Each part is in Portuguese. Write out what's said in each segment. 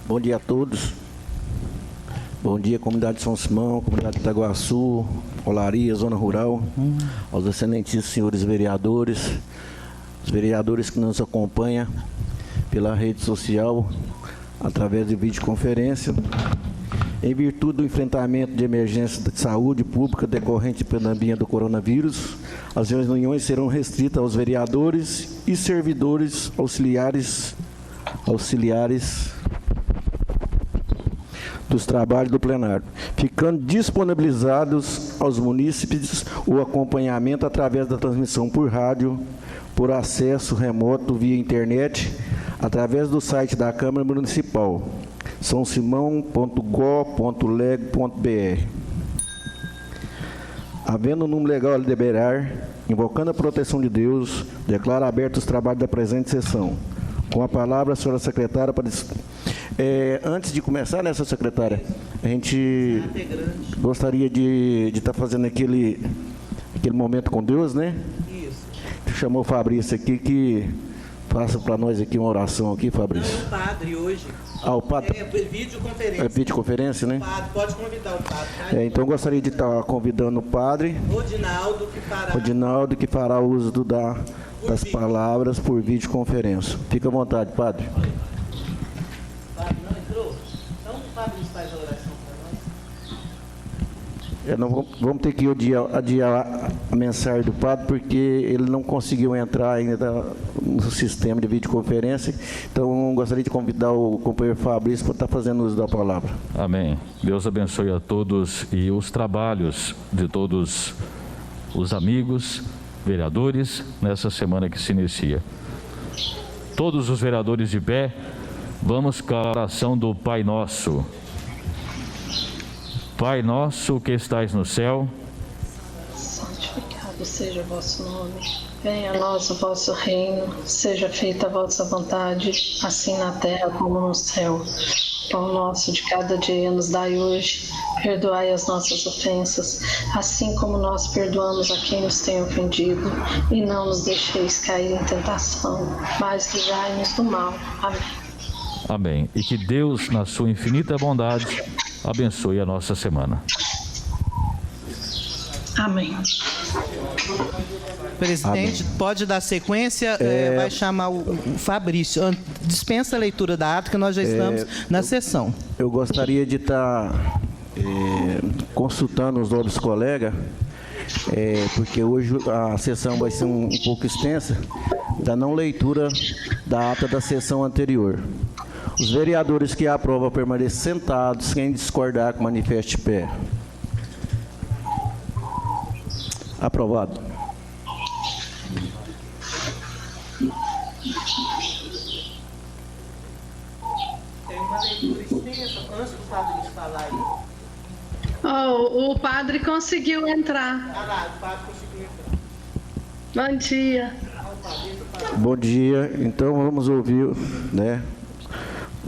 Bom dia a todos. Bom dia, comunidade de São Simão, comunidade de Itaguaçu, Olaria, Zona Rural, aos excelentíssimos senhores vereadores, os vereadores que nos acompanham pela rede social, através de videoconferência. Em virtude do enfrentamento de emergência de saúde pública decorrente da pandemia do coronavírus, as reuniões serão restritas aos vereadores e servidores auxiliares dos trabalhos do plenário, ficando disponibilizados aos munícipes o acompanhamento através da transmissão por rádio, por acesso remoto via internet, através do site da Câmara Municipal, sãosimão.go.leg.br. Havendo o número legal a liberar, invocando a proteção de Deus, declaro aberto os trabalhos da presente sessão. Com a palavra, a senhora secretária, para... antes de começar, né, senhora secretária, a gente gostaria de estar fazendo aquele momento com Deus, né? Isso. Chamou o Fabrício aqui, que faça para nós aqui uma oração aqui, Fabrício. Não, o padre hoje. Ah, o padre? É videoconferência. É videoconferência, né? O padre, pode convidar o padre. Tá? Então, gostaria de estar convidando o padre Rodinaldo, que fará uso das palavras por videoconferência. Fica à vontade, padre. Padre não entrou? Então, o padre faz a oração para Não nós. vamos ter que adiar a mensagem do padre, porque ele não conseguiu entrar ainda no sistema de videoconferência. Então, gostaria de convidar o companheiro Fabrício para estar fazendo uso da palavra. Amém. Deus abençoe a todos e os trabalhos de todos os amigos, vereadores, nessa semana que se inicia. Todos os vereadores de pé, vamos com a oração do Pai Nosso. Pai nosso que estais no céu, santificado seja o vosso nome. Venha a nós o vosso reino, seja feita a vossa vontade, assim na terra como no céu. Pão nosso de cada dia nos dai hoje, perdoai as nossas ofensas, assim como nós perdoamos a quem nos tem ofendido, e não nos deixeis cair em tentação, mas livrai-nos do mal. Amém. Amém. E que Deus, na sua infinita bondade, abençoe a nossa semana. Amém. Presidente, amém. Pode dar sequência, vai chamar o Fabrício. Dispensa a leitura da ata, que nós já estamos na sessão. Eu gostaria de estar consultando os outros colegas, porque hoje a sessão vai ser um pouco extensa, da não leitura da ata da sessão anterior. Os vereadores que aprovam permanecer sentados, quem discordar, que manifeste pé. Aprovado. Tem uma leitura extensa, antes do padre falar aí. O padre conseguiu entrar. Ah lá, o padre conseguiu entrar. Bom dia. Bom dia. Então vamos ouvir, né,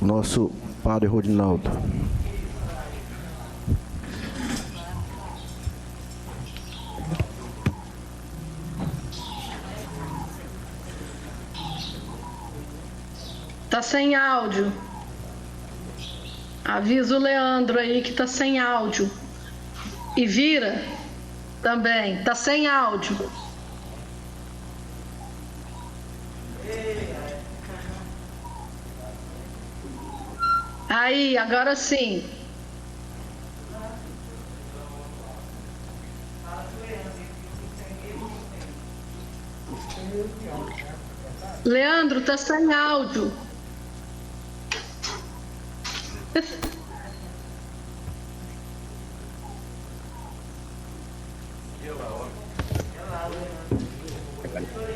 o nosso padre Rodinaldo. Tá sem áudio. Avisa o Leandro aí que tá sem áudio. E Vira também, tá sem áudio. Aí, agora sim. Leandro, tá sem áudio.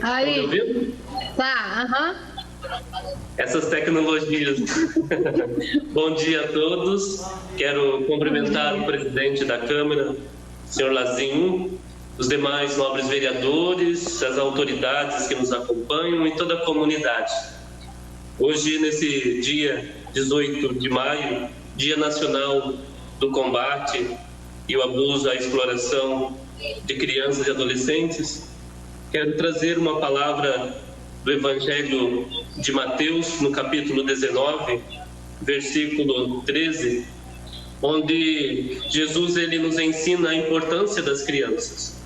Aí. Tá, aham. Essas tecnologias. Bom dia a todos. Quero cumprimentar o presidente da Câmara, senhor Lazinho, os demais nobres vereadores, as autoridades que nos acompanham e toda a comunidade. Hoje, nesse dia 18 de maio, Dia Nacional do Combate e o Abuso à Exploração de Crianças e Adolescentes, quero trazer uma palavra do Evangelho de Mateus, no capítulo 19, versículo 13, onde Jesus ele nos ensina a importância das crianças,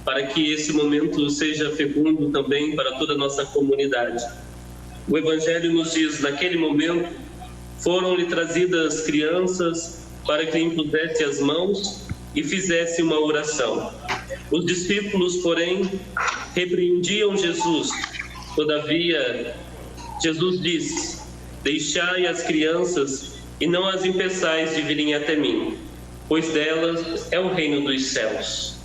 para que esse momento seja fecundo também para toda a nossa comunidade. O Evangelho nos diz, naquele momento, foram-lhe trazidas crianças para que lhe impusesse as mãos e fizesse uma oração. Os discípulos, porém, repreendiam Jesus. Todavia, Jesus disse: deixai as crianças e não as impeçais de virem até mim, pois delas é o reino dos céus.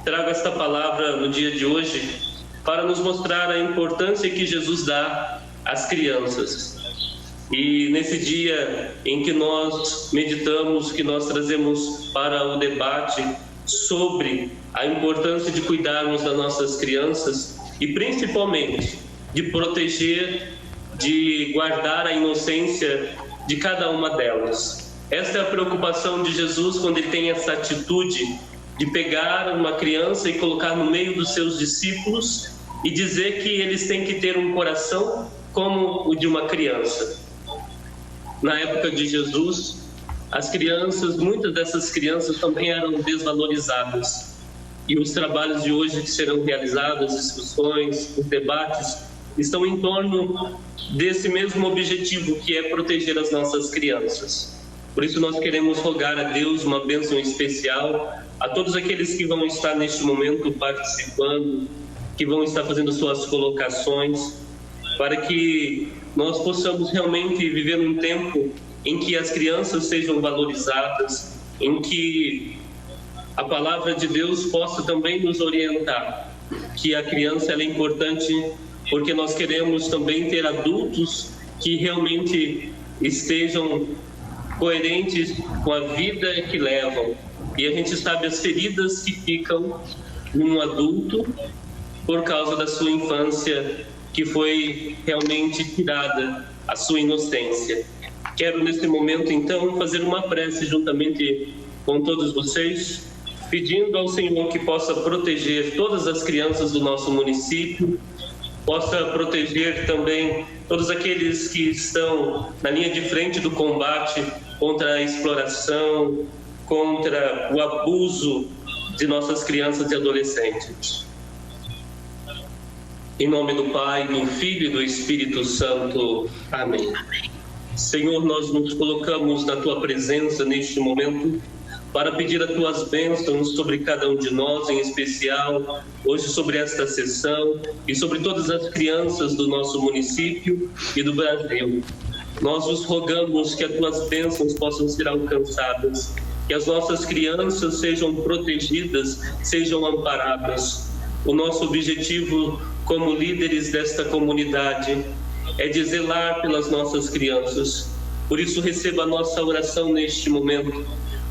Trago esta palavra no dia de hoje para nos mostrar a importância que Jesus dá às crianças. E nesse dia em que nós meditamos, que nós trazemos para o debate sobre a importância de cuidarmos das nossas crianças e principalmente de proteger, de guardar a inocência de cada uma delas. Esta é a preocupação de Jesus quando ele tem essa atitude de pegar uma criança e colocar no meio dos seus discípulos e dizer que eles têm que ter um coração como o de uma criança. Na época de Jesus, as crianças, muitas dessas crianças também eram desvalorizadas. E os trabalhos de hoje que serão realizados, as discussões, os debates, estão em torno desse mesmo objetivo, que é proteger as nossas crianças. Por isso nós queremos rogar a Deus uma bênção especial a todos aqueles que vão estar neste momento participando, que vão estar fazendo suas colocações, para que nós possamos realmente viver um tempo em que as crianças sejam valorizadas, em que a palavra de Deus possa também nos orientar, que a criança ela é importante porque nós queremos também ter adultos que realmente estejam coerentes com a vida que levam. E a gente sabe as feridas que ficam num adulto por causa da sua infância, que foi realmente tirada a sua inocência. Quero nesse momento então fazer uma prece juntamente com todos vocês, pedindo ao Senhor que possa proteger todas as crianças do nosso município, possa proteger também todos aqueles que estão na linha de frente do combate contra a exploração, contra o abuso de nossas crianças e adolescentes. Em nome do Pai, do Filho e do Espírito Santo. Amém. Senhor, nós nos colocamos na Tua presença neste momento para pedir as Tuas bênçãos sobre cada um de nós, em especial hoje sobre esta sessão e sobre todas as crianças do nosso município e do Brasil. Nós vos rogamos que as Tuas bênçãos possam ser alcançadas, que as nossas crianças sejam protegidas, sejam amparadas. O nosso objetivo como líderes desta comunidade é de zelar pelas nossas crianças. Por isso, receba a nossa oração neste momento,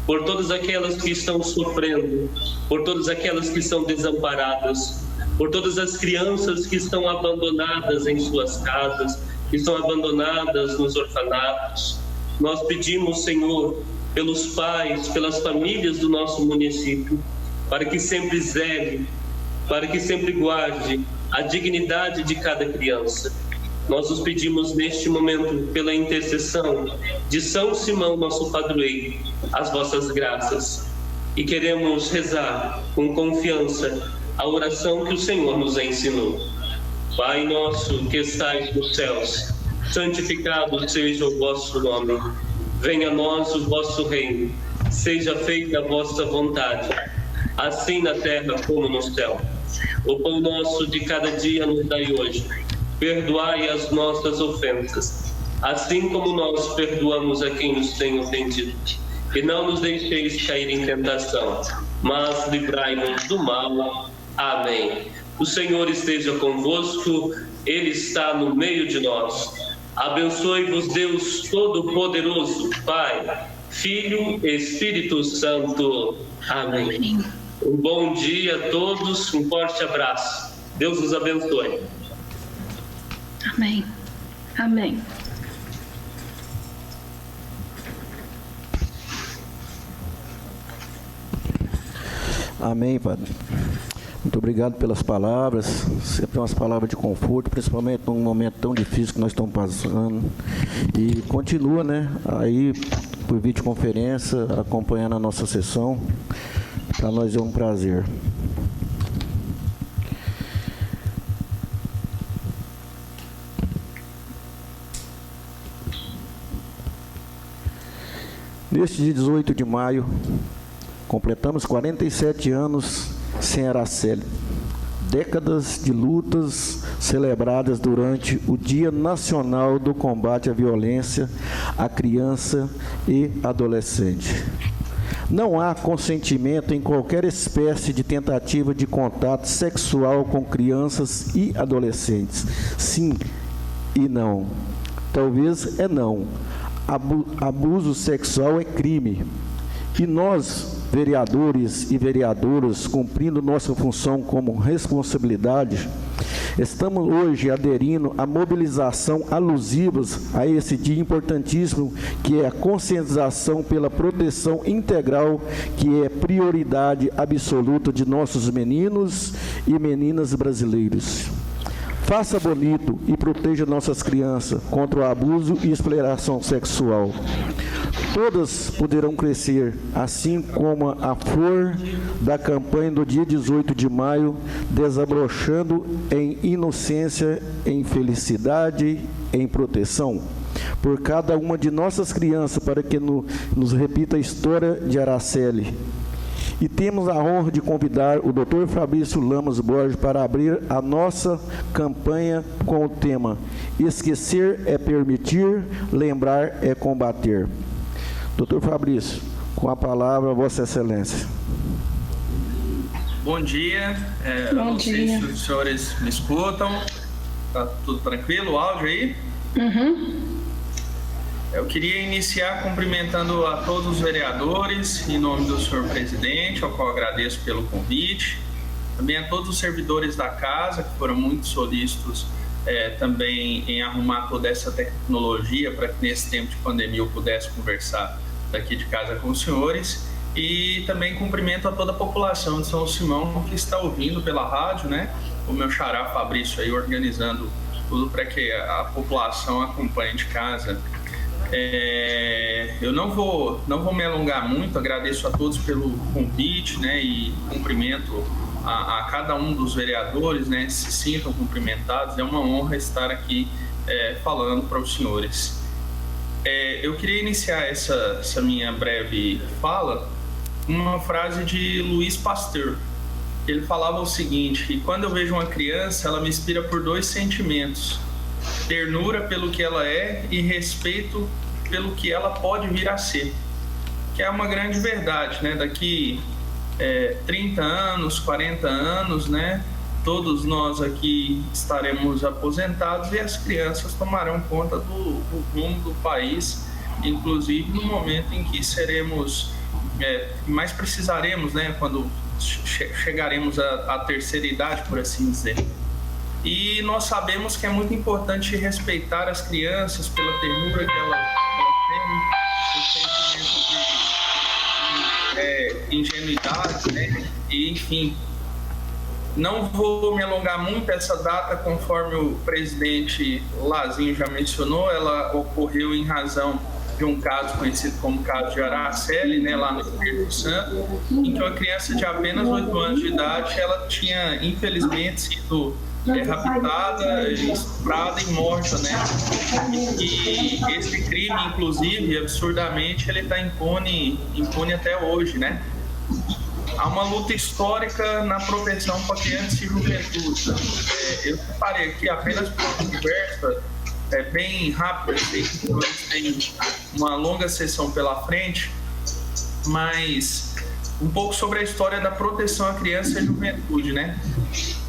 por todas aquelas que estão sofrendo, por todas aquelas que são desamparadas, por todas as crianças que estão abandonadas em suas casas, que estão abandonadas nos orfanatos. Nós pedimos, Senhor, pelos pais, pelas famílias do nosso município, para que sempre zele, para que sempre guarde a dignidade de cada criança. Nós os pedimos neste momento, pela intercessão de São Simão, nosso padroeiro, as vossas graças. E queremos rezar com confiança a oração que o Senhor nos ensinou. Pai nosso que estais nos céus, santificado seja o vosso nome. Venha a nós o vosso reino. Seja feita a vossa vontade, assim na terra como no céu. O pão nosso de cada dia nos dai hoje. Perdoai as nossas ofensas, assim como nós perdoamos a quem nos tem ofendido. E não nos deixeis cair em tentação, mas livrai-nos do mal. Amém. O Senhor esteja convosco, Ele está no meio de nós. Abençoe-vos Deus Todo-Poderoso, Pai, Filho e Espírito Santo. Amém. Um bom dia a todos, um forte abraço. Deus os abençoe. Amém. Amém. Amém, Padre. Muito obrigado pelas palavras, sempre umas palavras de conforto, principalmente num momento tão difícil que nós estamos passando. E continua, né, aí por videoconferência, acompanhando a nossa sessão. Para nós é um prazer. Neste dia 18 de maio, completamos 47 anos sem Araceli. Décadas de lutas celebradas durante o Dia Nacional do Combate à Violência à Criança e Adolescente. Não há consentimento em qualquer espécie de tentativa de contato sexual com crianças e adolescentes. Sim e não. Talvez é não. Abuso sexual é crime. E nós, vereadores e vereadoras, cumprindo nossa função como responsabilidade, estamos hoje aderindo à mobilização alusivas a esse dia importantíssimo, que é a conscientização pela proteção integral, que é prioridade absoluta de nossos meninos e meninas brasileiros. Faça bonito e proteja nossas crianças contra o abuso e exploração sexual. Todas poderão crescer, assim como a flor da campanha do dia 18 de maio, desabrochando em inocência, em felicidade, em proteção. Por cada uma de nossas crianças, para que nos repita a história de Araceli. E temos a honra de convidar o Dr. Fabrício Lamas Borges para abrir a nossa campanha com o tema Esquecer é permitir, lembrar é combater. Dr. Fabrício, com a palavra, Vossa Excelência. Bom dia. Não sei se os senhores me escutam. Está tudo tranquilo? O áudio aí? Uhum. Eu queria iniciar cumprimentando a todos os vereadores, em nome do senhor presidente, ao qual agradeço pelo convite. Também a todos os servidores da casa, que foram muito solícitos também em arrumar toda essa tecnologia para que nesse tempo de pandemia eu pudesse conversar daqui de casa com os senhores. E também cumprimento a toda a população de São Simão que está ouvindo pela rádio, né? O meu xará Fabrício aí organizando tudo para que a população acompanhe de casa. Eu não vou me alongar muito, agradeço a todos pelo convite, né, e cumprimento a cada um dos vereadores, né, se sintam cumprimentados, é uma honra estar aqui falando para os senhores. Eu queria iniciar essa minha breve fala com uma frase de Louis Pasteur. Ele falava o seguinte, que quando eu vejo uma criança, ela me inspira por dois sentimentos: ternura pelo que ela é e respeito pelo que ela pode vir a ser, que é uma grande verdade, né? Daqui 30 anos, 40 anos, né? Todos nós aqui estaremos aposentados e as crianças tomarão conta do rumo do país, inclusive no momento em que seremos, mais precisaremos, né? Quando chegaremos à terceira idade, por assim dizer. E nós sabemos que é muito importante respeitar as crianças pela ternura que elas têm, o sentimento de ingenuidade, né? E, enfim, não vou me alongar muito. Essa data, conforme o presidente Lazinho já mencionou, ela ocorreu em razão de um caso conhecido como caso de Araceli, né, lá no Espírito Santo, em que uma criança de apenas 8 anos de idade, ela tinha, infelizmente, sido raptada, estuprada e morta, né? E esse crime, inclusive, absurdamente, ele está impune até hoje, né? Há uma luta histórica na proteção para crianças e juventude. Eu separei aqui apenas por uma conversa bem rápida, sei que tem uma longa sessão pela frente, mas um pouco sobre a história da proteção à criança e juventude, né?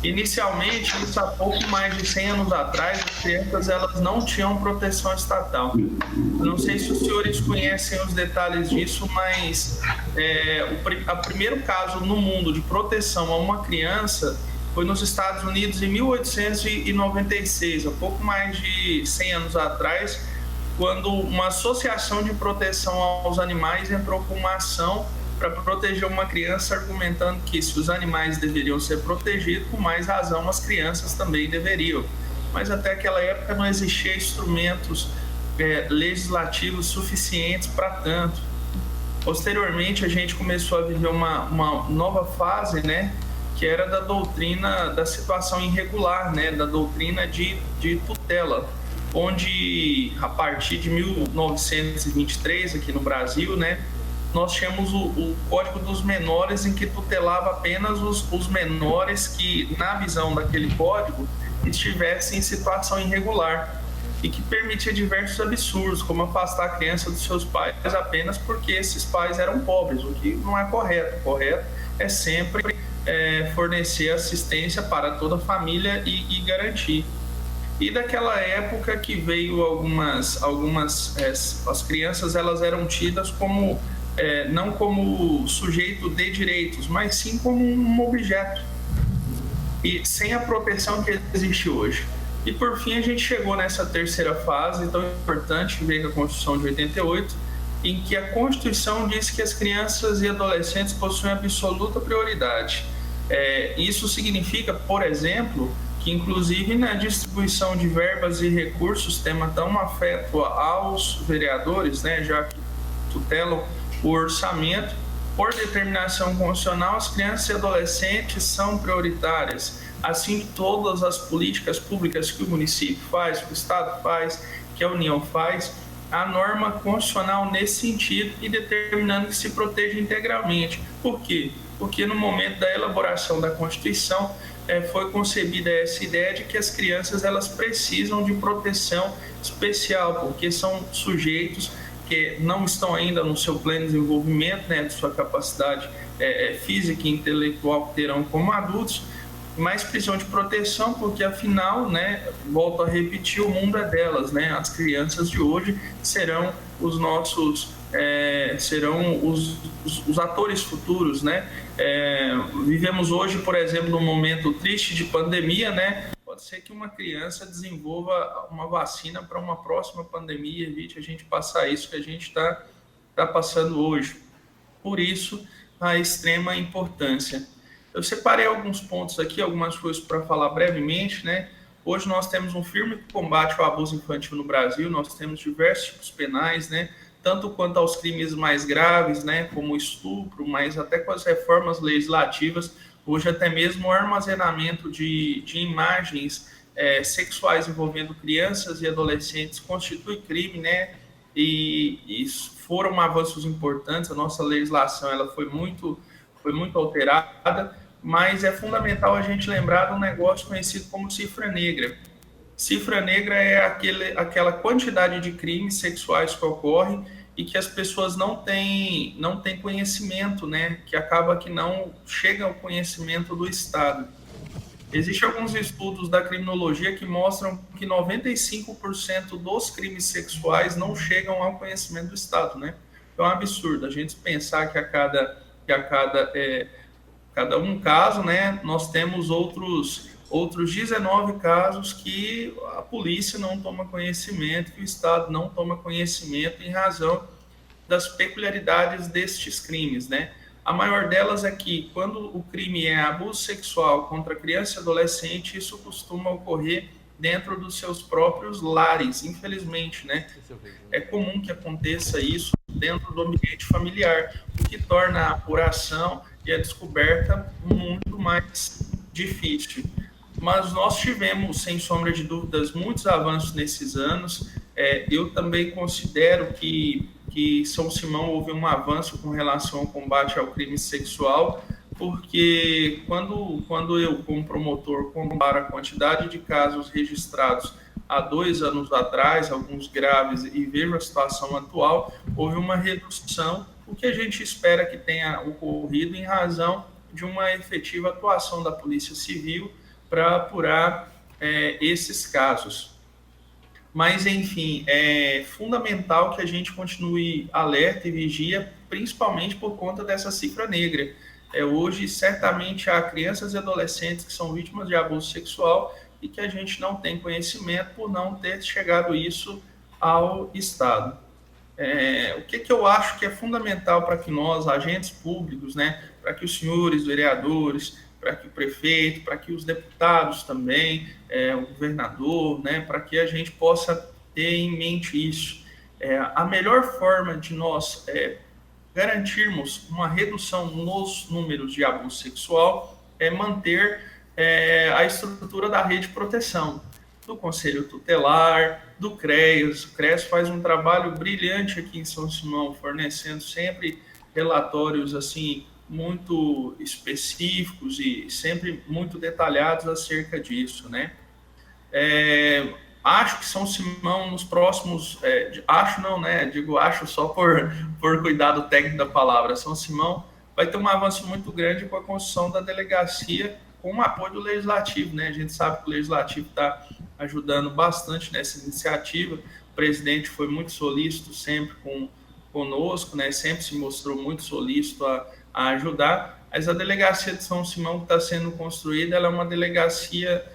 Inicialmente, isso há pouco mais de 100 anos atrás, as crianças elas não tinham proteção estatal. Não sei se os senhores conhecem os detalhes disso, mas o primeiro caso no mundo de proteção a uma criança foi nos Estados Unidos em 1896, há pouco mais de 100 anos atrás, quando uma associação de proteção aos animais entrou com uma ação para proteger uma criança, argumentando que se os animais deveriam ser protegidos, com mais razão as crianças também deveriam. Mas até aquela época não existiam instrumentos legislativos suficientes para tanto. Posteriormente, a gente começou a viver uma nova fase, né, que era da doutrina da situação irregular, né, da doutrina de tutela, onde, a partir de 1923, aqui no Brasil, né, nós tínhamos o Código dos Menores, em que tutelava apenas os menores que, na visão daquele código, estivessem em situação irregular, e que permitia diversos absurdos, como afastar a criança dos seus pais apenas porque esses pais eram pobres, o que não é correto. O correto é sempre fornecer assistência para toda a família e garantir. E daquela época que veio as crianças, elas eram tidas como, não como sujeito de direitos, mas sim como um objeto, e sem a proteção que existe hoje. E por fim a gente chegou nessa terceira fase tão importante, que veio a Constituição de 88, em que a Constituição diz que as crianças e adolescentes possuem absoluta prioridade. Isso significa, por exemplo, que inclusive na distribuição de verbas e recursos, tema tão afeto aos vereadores, né, já que tutelam o orçamento, por determinação constitucional, as crianças e adolescentes são prioritárias. Assim, todas as políticas públicas que o município faz, que o Estado faz, que a União faz, a norma constitucional nesse sentido e determinando que se proteja integralmente. Por quê? Porque no momento da elaboração da Constituição foi concebida essa ideia de que as crianças elas precisam de proteção especial, porque são sujeitos que não estão ainda no seu pleno desenvolvimento, né, de sua capacidade física e intelectual que terão como adultos, mas precisam de proteção, porque afinal, né, volto a repetir, o mundo é delas, né? As crianças de hoje serão os nossos, serão os atores futuros, né? Vivemos hoje, por exemplo, num momento triste de pandemia, né? Pode ser que uma criança desenvolva uma vacina para uma próxima pandemia, evite a gente passar isso que a gente está passando hoje. Por isso, a extrema importância. Eu separei alguns pontos aqui, algumas coisas para falar brevemente, né? Hoje nós temos um firme combate ao abuso infantil no Brasil, nós temos diversos tipos penais, né? Tanto quanto aos crimes mais graves, né? Como o estupro, mas até com as reformas legislativas, hoje até mesmo o armazenamento de imagens sexuais envolvendo crianças e adolescentes constitui crime, né? E foram avanços importantes, a nossa legislação ela foi muito alterada, mas é fundamental a gente lembrar de um negócio conhecido como cifra negra. Cifra negra é aquela quantidade de crimes sexuais que ocorrem e que as pessoas não têm conhecimento, né? Que acaba que não chega ao conhecimento do Estado. Existem alguns estudos da criminologia que mostram que 95% dos crimes sexuais não chegam ao conhecimento do Estado, né? Então é um absurdo a gente pensar que a cada um caso, né, nós temos outros 19 casos que a polícia não toma conhecimento, que o Estado não toma conhecimento em razão das peculiaridades destes crimes, né? A maior delas é que, quando o crime é abuso sexual contra criança e adolescente, isso costuma ocorrer dentro dos seus próprios lares, infelizmente, né? É comum que aconteça isso dentro do ambiente familiar, o que torna a apuração e a descoberta muito mais difícil. Mas nós tivemos, sem sombra de dúvidas, muitos avanços nesses anos. Eu também considero que São Simão houve um avanço com relação ao combate ao crime sexual, porque quando eu, como promotor, comparo a quantidade de casos registrados há 2 anos atrás, alguns graves, e vejo a situação atual, houve uma redução, o que a gente espera que tenha ocorrido em razão de uma efetiva atuação da Polícia Civil para apurar esses casos. Mas, enfim, é fundamental que a gente continue alerta e vigia, principalmente por conta dessa cifra negra. Hoje, certamente, há crianças e adolescentes que são vítimas de abuso sexual e que a gente não tem conhecimento por não ter chegado isso ao Estado. O que eu acho que é fundamental para que nós, agentes públicos, né, para que os senhores vereadores, para que o prefeito, para que os deputados também, o governador, né, para que a gente possa ter em mente isso. A melhor forma de nós garantirmos uma redução nos números de abuso sexual é manter a estrutura da rede de proteção, do Conselho Tutelar, do CREAS. O CREAS faz um trabalho brilhante aqui em São Simão, fornecendo sempre relatórios assim muito específicos e sempre muito detalhados acerca disso, né? Acho que São Simão nos próximos... acho não, né? Digo acho só por cuidado técnico da palavra. São Simão vai ter um avanço muito grande com a construção da delegacia com o apoio do Legislativo, né? A gente sabe que o Legislativo está ajudando bastante nessa iniciativa. O presidente foi muito solícito sempre conosco, né? Sempre se mostrou muito solícito a ajudar. Mas a delegacia de São Simão que está sendo construída, ela é uma delegacia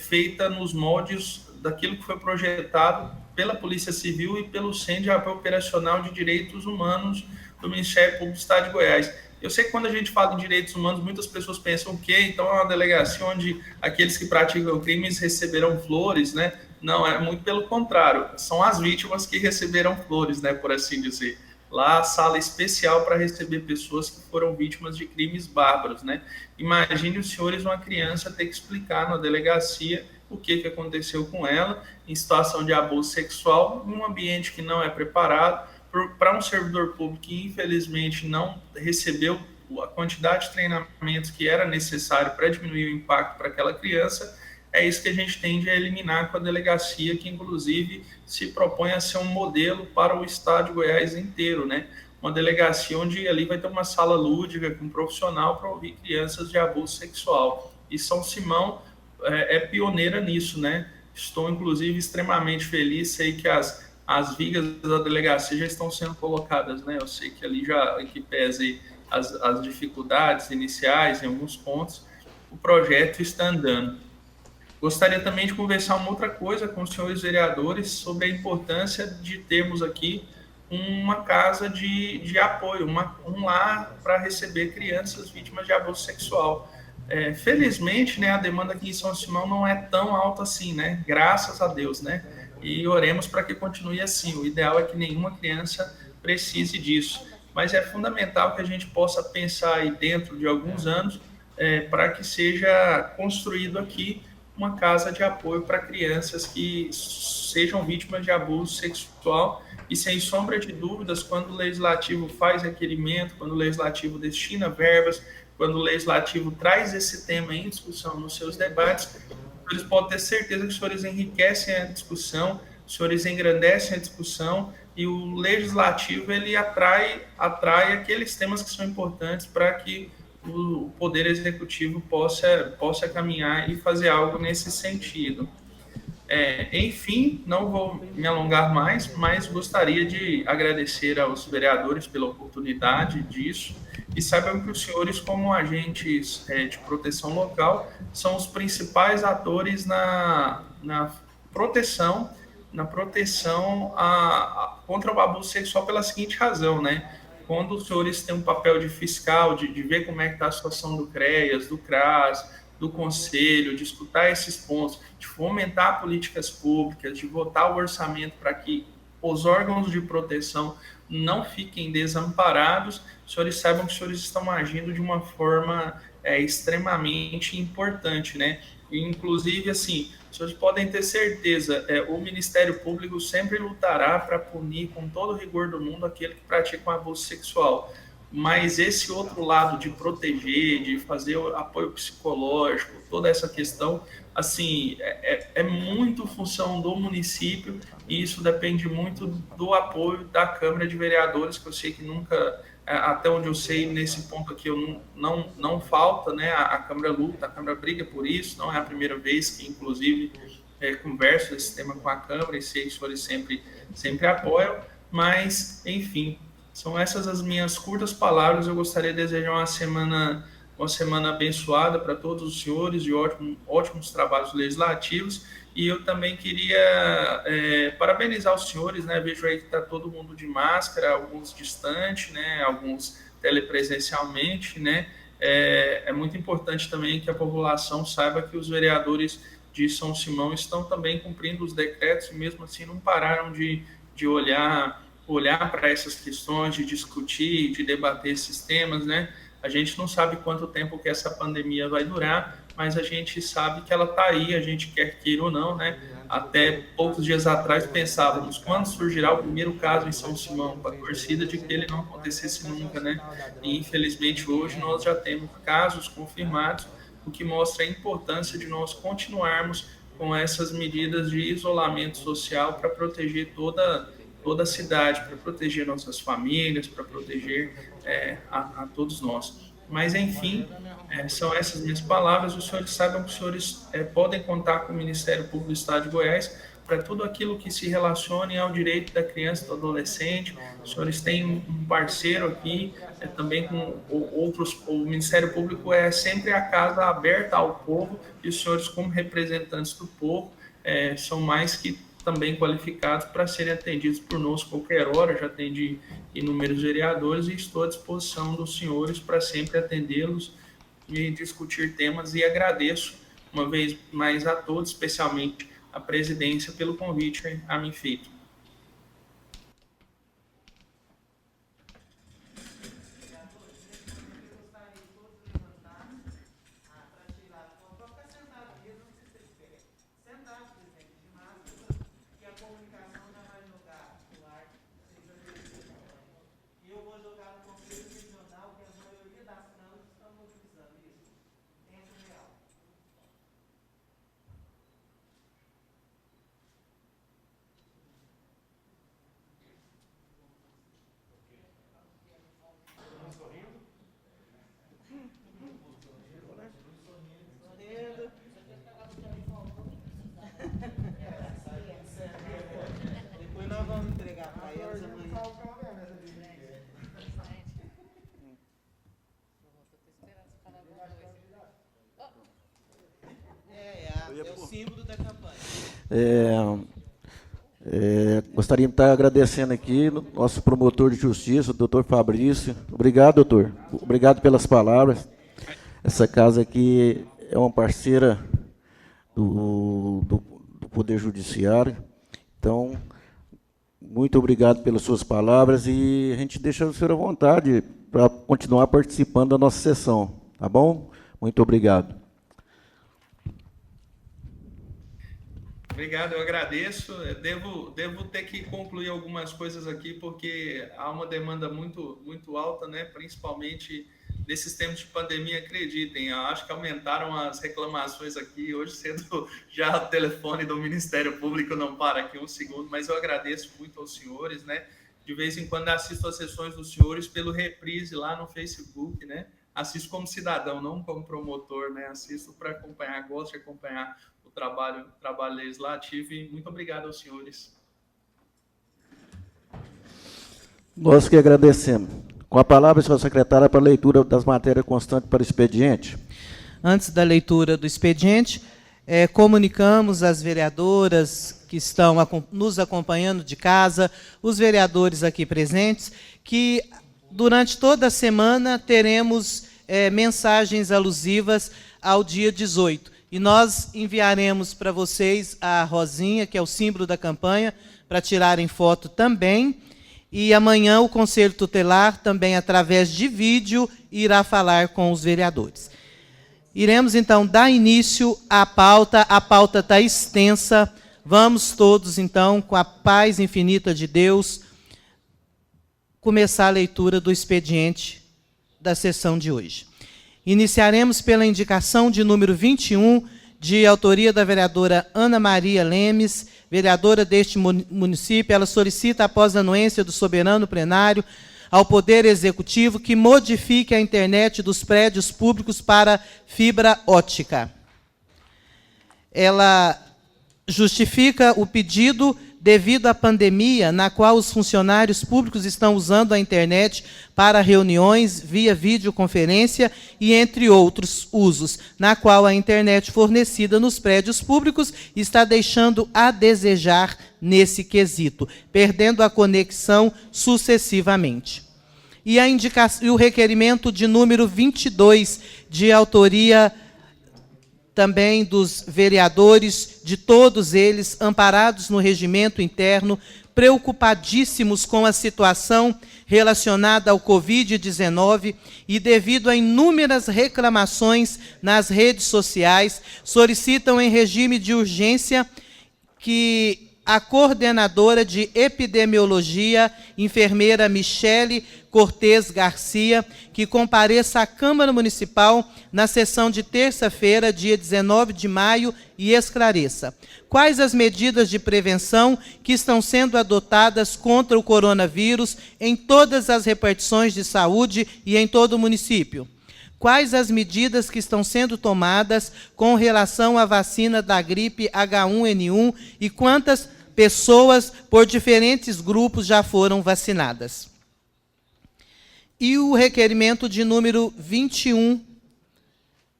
feita nos moldes daquilo que foi projetado pela Polícia Civil e pelo Centro de Apoio Operacional de Direitos Humanos do Ministério Público do Estado de Goiás. Eu sei que quando a gente fala em direitos humanos, muitas pessoas pensam que então é uma delegacia onde aqueles que praticam crimes receberão flores, né? Não, é muito pelo contrário. São as vítimas que receberão flores, né, por assim dizer. Lá, sala especial para receber pessoas que foram vítimas de crimes bárbaros, né? Imagine os senhores uma criança ter que explicar na delegacia o que aconteceu com ela em situação de abuso sexual, em um ambiente que não é preparado, para um servidor público que, infelizmente, não recebeu a quantidade de treinamentos que era necessário para diminuir o impacto para aquela criança. É isso que a gente tende a eliminar com a delegacia, que, inclusive, se propõe a ser um modelo para o estado de Goiás inteiro, né? Uma delegacia onde ali vai ter uma sala lúdica com um profissional para ouvir crianças de abuso sexual. E São Simão é pioneira nisso, né? Estou, inclusive, extremamente feliz, sei que as vigas da delegacia já estão sendo colocadas, né? Eu sei que ali já, que pese as dificuldades iniciais em alguns pontos, o projeto está andando. Gostaria também de conversar uma outra coisa com os senhores vereadores sobre a importância de termos aqui uma casa de apoio, um lar para receber crianças vítimas de abuso sexual. Felizmente, né, a demanda aqui em São Simão não é tão alta assim, né? Graças a Deus, né? E oremos para que continue assim. O ideal é que nenhuma criança precise disso. Mas é fundamental que a gente possa pensar aí dentro de alguns anos para que seja construído aqui uma casa de apoio para crianças que sejam vítimas de abuso sexual. E sem sombra de dúvidas, quando o Legislativo faz requerimento, quando o Legislativo destina verbas, quando o Legislativo traz esse tema em discussão nos seus debates, eles podem ter certeza que os senhores enriquecem a discussão, os senhores engrandecem a discussão e o Legislativo ele atrai aqueles temas que são importantes para que o Poder Executivo possa caminhar e fazer algo nesse sentido. Enfim, não vou me alongar mais, mas gostaria de agradecer aos vereadores pela oportunidade disso e saibam que os senhores, como agentes de proteção local, são os principais atores na proteção contra o abuso sexual pela seguinte razão, né? Quando os senhores têm um papel de fiscal, de ver como é que está a situação do CREAS, do CRAS, do Conselho, de escutar esses pontos, de fomentar políticas públicas, de votar o orçamento para que os órgãos de proteção não fiquem desamparados, os senhores saibam que os senhores estão agindo de uma forma extremamente importante, né? E, inclusive, assim, os senhores podem ter certeza, o Ministério Público sempre lutará para punir com todo o rigor do mundo aquele que pratica um abuso sexual. Mas esse outro lado de proteger, de fazer o apoio psicológico, toda essa questão, assim, é muito função do município e isso depende muito do apoio da Câmara de Vereadores, que eu sei que nunca, até onde eu sei, nesse ponto aqui não falta, né? A Câmara luta, a Câmara briga por isso, não é a primeira vez que, inclusive, converso esse tema com a Câmara e sei que os senhores sempre apoiam, mas, enfim, são essas as minhas curtas palavras. Eu gostaria de desejar uma semana abençoada para todos os senhores, de ótimos trabalhos legislativos E eu também queria parabenizar os senhores, né? Vejo aí que está todo mundo de máscara, alguns distante, né? Alguns telepresencialmente, né? É muito importante também que a população saiba que os vereadores de São Simão estão também cumprindo os decretos e mesmo assim não pararam de olhar para essas questões, de discutir, de debater esses temas, né? A gente não sabe quanto tempo que essa pandemia vai durar, mas a gente sabe que ela está aí, a gente quer queira ou não, né? Até poucos dias atrás pensávamos quando surgirá o primeiro caso em São Simão, para a torcida, de que ele não acontecesse nunca, né? E infelizmente hoje nós já temos casos confirmados, o que mostra a importância de nós continuarmos com essas medidas de isolamento social para proteger toda a cidade, para proteger nossas famílias, para proteger a todos nós. Mas, enfim, são essas minhas palavras. Os senhores saibam que os senhores podem contar com o Ministério Público do Estado de Goiás para tudo aquilo que se relacione ao direito da criança e do adolescente. Os senhores têm um parceiro aqui, também com outros. O Ministério Público é sempre a casa aberta ao povo, e os senhores, como representantes do povo, são mais que também qualificados para serem atendidos por nós qualquer hora. Já atendi inúmeros vereadores e estou à disposição dos senhores para sempre atendê-los e discutir temas, e agradeço uma vez mais a todos, especialmente a presidência, pelo convite a mim feito. É o símbolo da campanha. Gostaria de estar agradecendo aqui o nosso promotor de justiça, o doutor Fabrício. Obrigado, doutor. Obrigado pelas palavras. Essa casa aqui é uma parceira do Poder Judiciário. Então, muito obrigado pelas suas palavras, e a gente deixa o senhor à vontade para continuar participando da nossa sessão. Tá bom? Muito obrigado. Obrigado, eu agradeço. Devo ter que concluir algumas coisas aqui, porque há uma demanda muito alta, né? Principalmente nesses tempos de pandemia, acreditem. Eu acho que aumentaram as reclamações aqui. Hoje cedo já o telefone do Ministério Público não para aqui um segundo, mas eu agradeço muito aos senhores, né? De vez em quando assisto as sessões dos senhores pelo reprise lá no Facebook, né? Assisto como cidadão, não como promotor, né? Assisto para acompanhar, gosto de acompanhar o trabalho legislativo, e muito obrigado aos senhores. Nós que agradecemos. Com a palavra, senhora secretária, para a leitura das matérias constantes para o expediente. Antes da leitura do expediente, comunicamos às vereadoras que estão nos acompanhando de casa, os vereadores aqui presentes, que durante toda a semana teremos mensagens alusivas ao dia 18. E nós enviaremos para vocês a rosinha, que é o símbolo da campanha, para tirarem foto também. E amanhã o Conselho Tutelar, também através de vídeo, irá falar com os vereadores. Iremos, então, dar início à pauta. A pauta está extensa. Vamos todos, então, com a paz infinita de Deus, começar a leitura do expediente da sessão de hoje. Iniciaremos pela indicação de número 21, de autoria da vereadora Ana Maria Lemes, vereadora deste município. Ela solicita, após a anuência do soberano plenário, ao Poder Executivo que modifique a internet dos prédios públicos para fibra ótica. Ela justifica o pedido devido à pandemia, na qual os funcionários públicos estão usando a internet para reuniões via videoconferência e entre outros usos, na qual a internet fornecida nos prédios públicos está deixando a desejar nesse quesito, perdendo a conexão sucessivamente. E o requerimento de número 22, de autoria também dos vereadores, de todos eles, amparados no regimento interno, preocupadíssimos com a situação relacionada ao Covid-19 e, devido a inúmeras reclamações nas redes sociais, solicitam em regime de urgência que a coordenadora de epidemiologia, enfermeira Michele Cortez Garcia, que compareça à Câmara Municipal na sessão de terça-feira, dia 19 de maio, e esclareça quais as medidas de prevenção que estão sendo adotadas contra o coronavírus em todas as repartições de saúde e em todo o município. Quais as medidas que estão sendo tomadas com relação à vacina da gripe H1N1 e quantas pessoas por diferentes grupos já foram vacinadas. E o requerimento de número 21,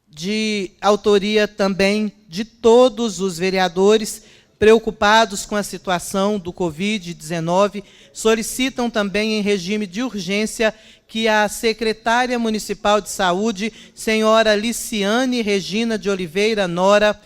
de autoria também de todos os vereadores preocupados com a situação do Covid-19, solicitam também em regime de urgência que a secretária municipal de saúde, senhora Liciane Regina de Oliveira Nora,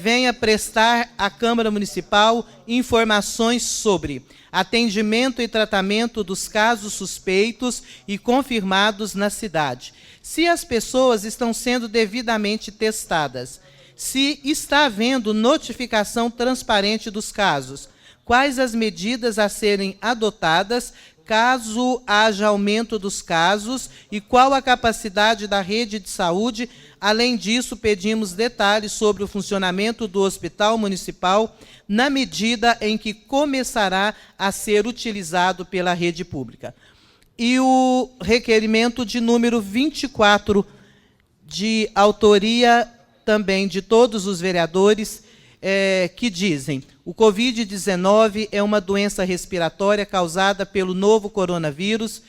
venha prestar à Câmara Municipal informações sobre atendimento e tratamento dos casos suspeitos e confirmados na cidade. Se as pessoas estão sendo devidamente testadas, se está havendo notificação transparente dos casos, quais as medidas a serem adotadas caso haja aumento dos casos e qual a capacidade da rede de saúde. Além disso, pedimos detalhes sobre o funcionamento do Hospital Municipal na medida em que começará a ser utilizado pela rede pública. E o requerimento de número 24, de autoria também de todos os vereadores, que dizem: o Covid-19 é uma doença respiratória causada pelo novo coronavírus.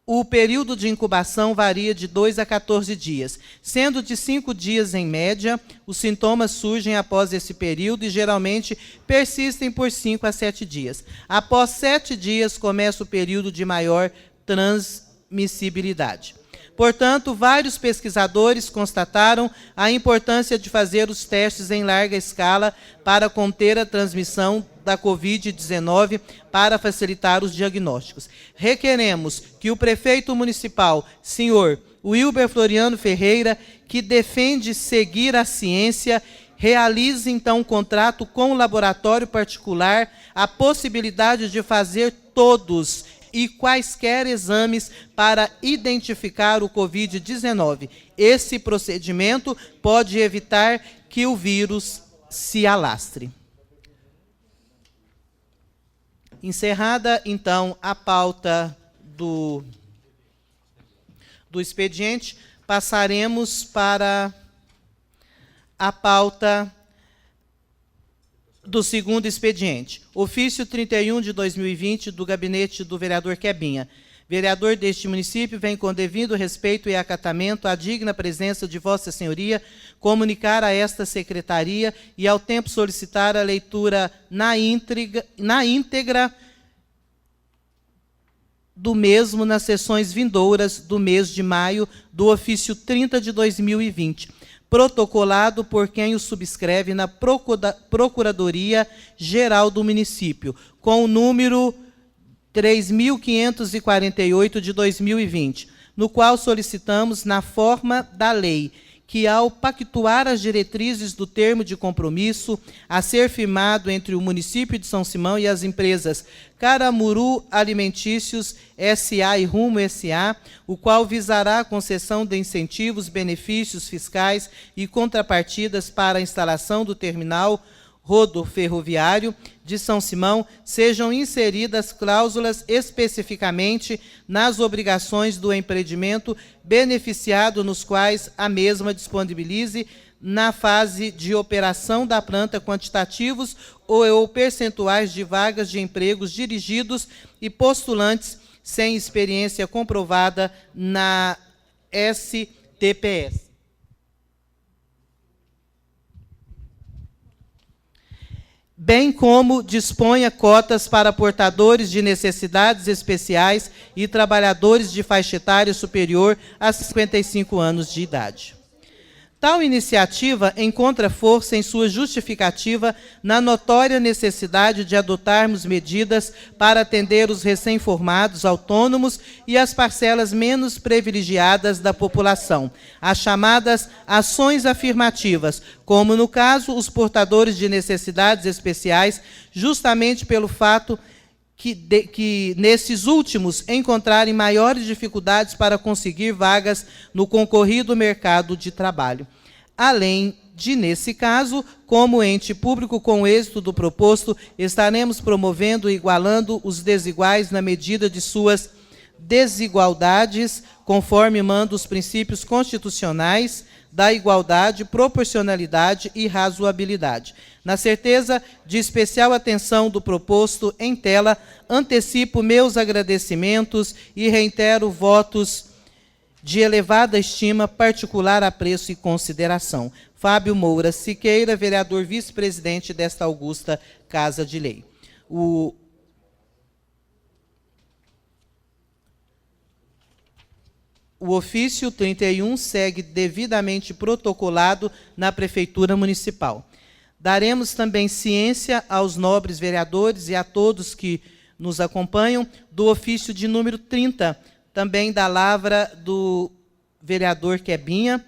O período de incubação varia de 2 a 14 dias, sendo de 5 dias em média. Os sintomas surgem após esse período e geralmente persistem por 5 a 7 dias. Após 7 dias começa o período de maior transmissibilidade. Portanto, vários pesquisadores constataram a importância de fazer os testes em larga escala para conter a transmissão da Covid-19 para facilitar os diagnósticos. Requeremos que o prefeito municipal, senhor Wilber Floriano Ferreira, que defende seguir a ciência, realize, então, um contrato com o laboratório particular, a possibilidade de fazer todos e quaisquer exames para identificar o Covid-19. Esse procedimento pode evitar que o vírus se alastre. Encerrada, então, a pauta do expediente, passaremos para a pauta do segundo expediente. Ofício 31 de 2020 do gabinete do vereador Quebinha. Vereador deste município, vem com devido respeito e acatamento à digna presença de Vossa Senhoria, comunicar a esta secretaria e ao tempo solicitar a leitura na íntegra do mesmo nas sessões vindouras do mês de maio do ofício 30 de 2020. Protocolado por quem o subscreve na Procuradoria-Geral do Município, com o número 3.548 de 2020, no qual solicitamos, na forma da lei, que ao pactuar as diretrizes do termo de compromisso a ser firmado entre o município de São Simão e as empresas Caramuru Alimentícios S.A. e Rumo S.A., o qual visará a concessão de incentivos, benefícios fiscais e contrapartidas para a instalação do terminal rodoferroviário de São Simão, sejam inseridas cláusulas especificamente nas obrigações do empreendimento beneficiado, nos quais a mesma disponibilize na fase de operação da planta quantitativos ou percentuais de vagas de empregos dirigidos e postulantes sem experiência comprovada na STPS. Bem como disponha cotas para portadores de necessidades especiais e trabalhadores de faixa etária superior a 55 anos de idade. Tal iniciativa encontra força em sua justificativa na notória necessidade de adotarmos medidas para atender os recém-formados autônomos e as parcelas menos privilegiadas da população, as chamadas ações afirmativas, como no caso os portadores de necessidades especiais, justamente pelo fato que nesses últimos encontrarem maiores dificuldades para conseguir vagas no concorrido mercado de trabalho. Além de, nesse caso, como ente público com êxito do proposto, estaremos promovendo e igualando os desiguais na medida de suas desigualdades, conforme manda os princípios constitucionais da igualdade, proporcionalidade e razoabilidade. Na certeza de especial atenção do proposto em tela, antecipo meus agradecimentos e reitero votos de elevada estima, particular apreço e consideração. Fábio Moura Siqueira, vereador vice-presidente desta augusta Casa de Lei. O ofício 31 segue devidamente protocolado na Prefeitura Municipal. Daremos também ciência aos nobres vereadores e a todos que nos acompanham do ofício de número 30, também da lavra do vereador Quebinha.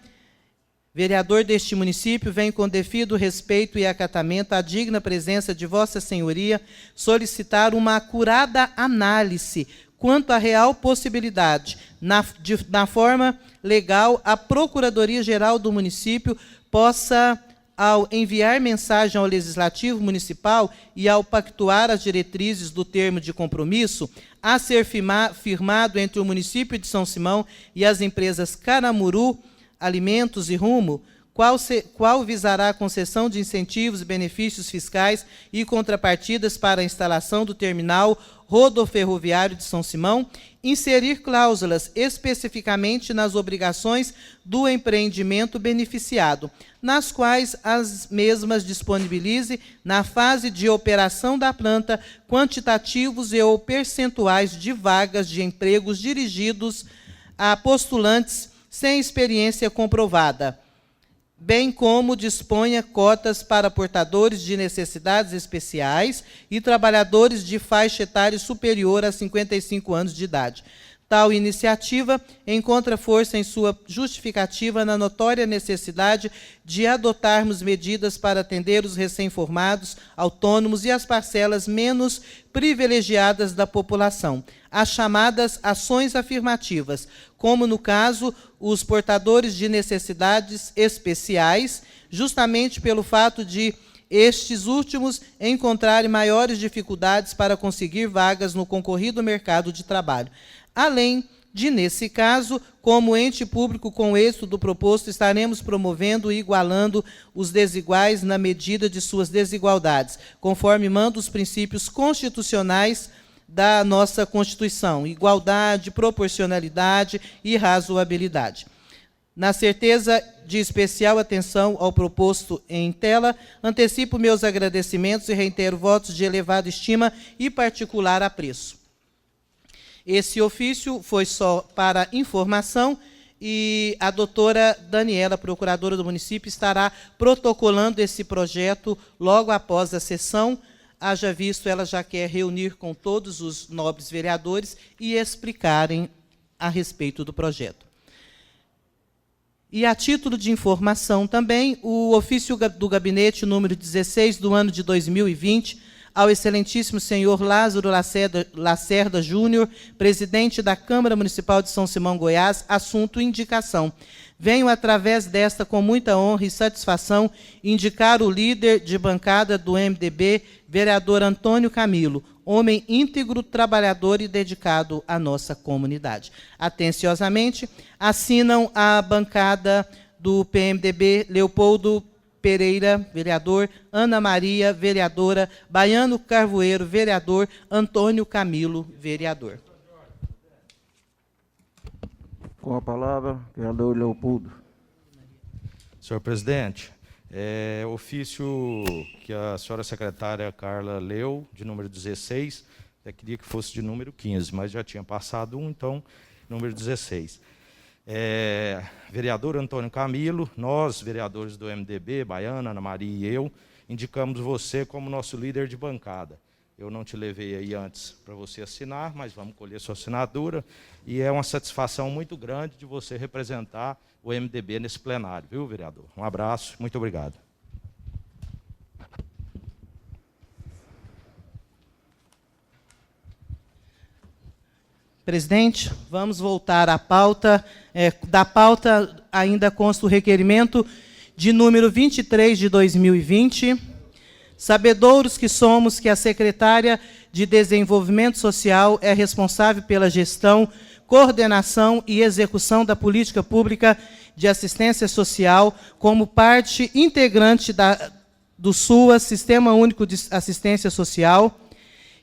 Vereador deste município, vem com devido respeito e acatamento à digna presença de Vossa Senhoria solicitar uma acurada análise quanto à real possibilidade, na forma legal, a Procuradoria-Geral do município possa, ao enviar mensagem ao Legislativo Municipal e ao pactuar as diretrizes do termo de compromisso, a ser firmado entre o município de São Simão e as empresas Caramuru, Alimentos e Rumo, qual visará a concessão de incentivos e benefícios fiscais e contrapartidas para a instalação do terminal rodoferroviário de São Simão, inserir cláusulas especificamente nas obrigações do empreendimento beneficiado, nas quais as mesmas disponibilize, na fase de operação da planta, quantitativos e ou percentuais de vagas de empregos dirigidos a postulantes sem experiência comprovada, bem como disponha cotas para portadores de necessidades especiais e trabalhadores de faixa etária superior a 55 anos de idade. Tal iniciativa encontra força em sua justificativa na notória necessidade de adotarmos medidas para atender os recém-formados, autônomos e as parcelas menos privilegiadas da população, as chamadas ações afirmativas, como no caso os portadores de necessidades especiais, justamente pelo fato de estes últimos encontrarem maiores dificuldades para conseguir vagas no concorrido mercado de trabalho. Além de, nesse caso, como ente público com êxito do proposto, estaremos promovendo e igualando os desiguais na medida de suas desigualdades, conforme manda os princípios constitucionais da nossa Constituição: igualdade, proporcionalidade e razoabilidade. Na certeza de especial atenção ao proposto em tela, antecipo meus agradecimentos e reitero votos de elevada estima e particular apreço. Esse ofício foi só para informação e a doutora Daniela, procuradora do município, estará protocolando esse projeto logo após a sessão. Haja visto, ela já quer reunir com todos os nobres vereadores e explicarem a respeito do projeto. E a título de informação também, o ofício do gabinete número 16 do ano de 2020, ao excelentíssimo senhor Lázaro Lacerda Júnior, presidente da Câmara Municipal de São Simão, Goiás, assunto indicação. Venho, através desta, com muita honra e satisfação, indicar o líder de bancada do MDB, vereador Antônio Camilo, homem íntegro, trabalhador e dedicado à nossa comunidade. Atenciosamente, assinam a bancada do PMDB, Leopoldo Pereira, vereador, Ana Maria, vereadora, Baiano Carvoeiro, vereador, Antônio Camilo, vereador. Com a palavra, vereador Leopoldo. Senhor presidente, ofício que a senhora secretária Carla leu, de número 16, eu queria que fosse de número 15, mas já tinha passado um, então, número 16. Vereador Antônio Camilo, nós, vereadores do MDB, Baiana, Ana Maria e eu, indicamos você como nosso líder de bancada. Eu não te levei aí antes para você assinar, mas vamos colher sua assinatura, e é uma satisfação muito grande de você representar o MDB nesse plenário, viu, vereador? Um abraço, muito obrigado. Presidente, vamos voltar à pauta. Da pauta ainda consta o requerimento de número 23 de 2020. Sabedouros que somos que a secretária de Desenvolvimento Social é responsável pela gestão, coordenação e execução da política pública de assistência social como parte integrante do SUAS, Sistema Único de Assistência Social,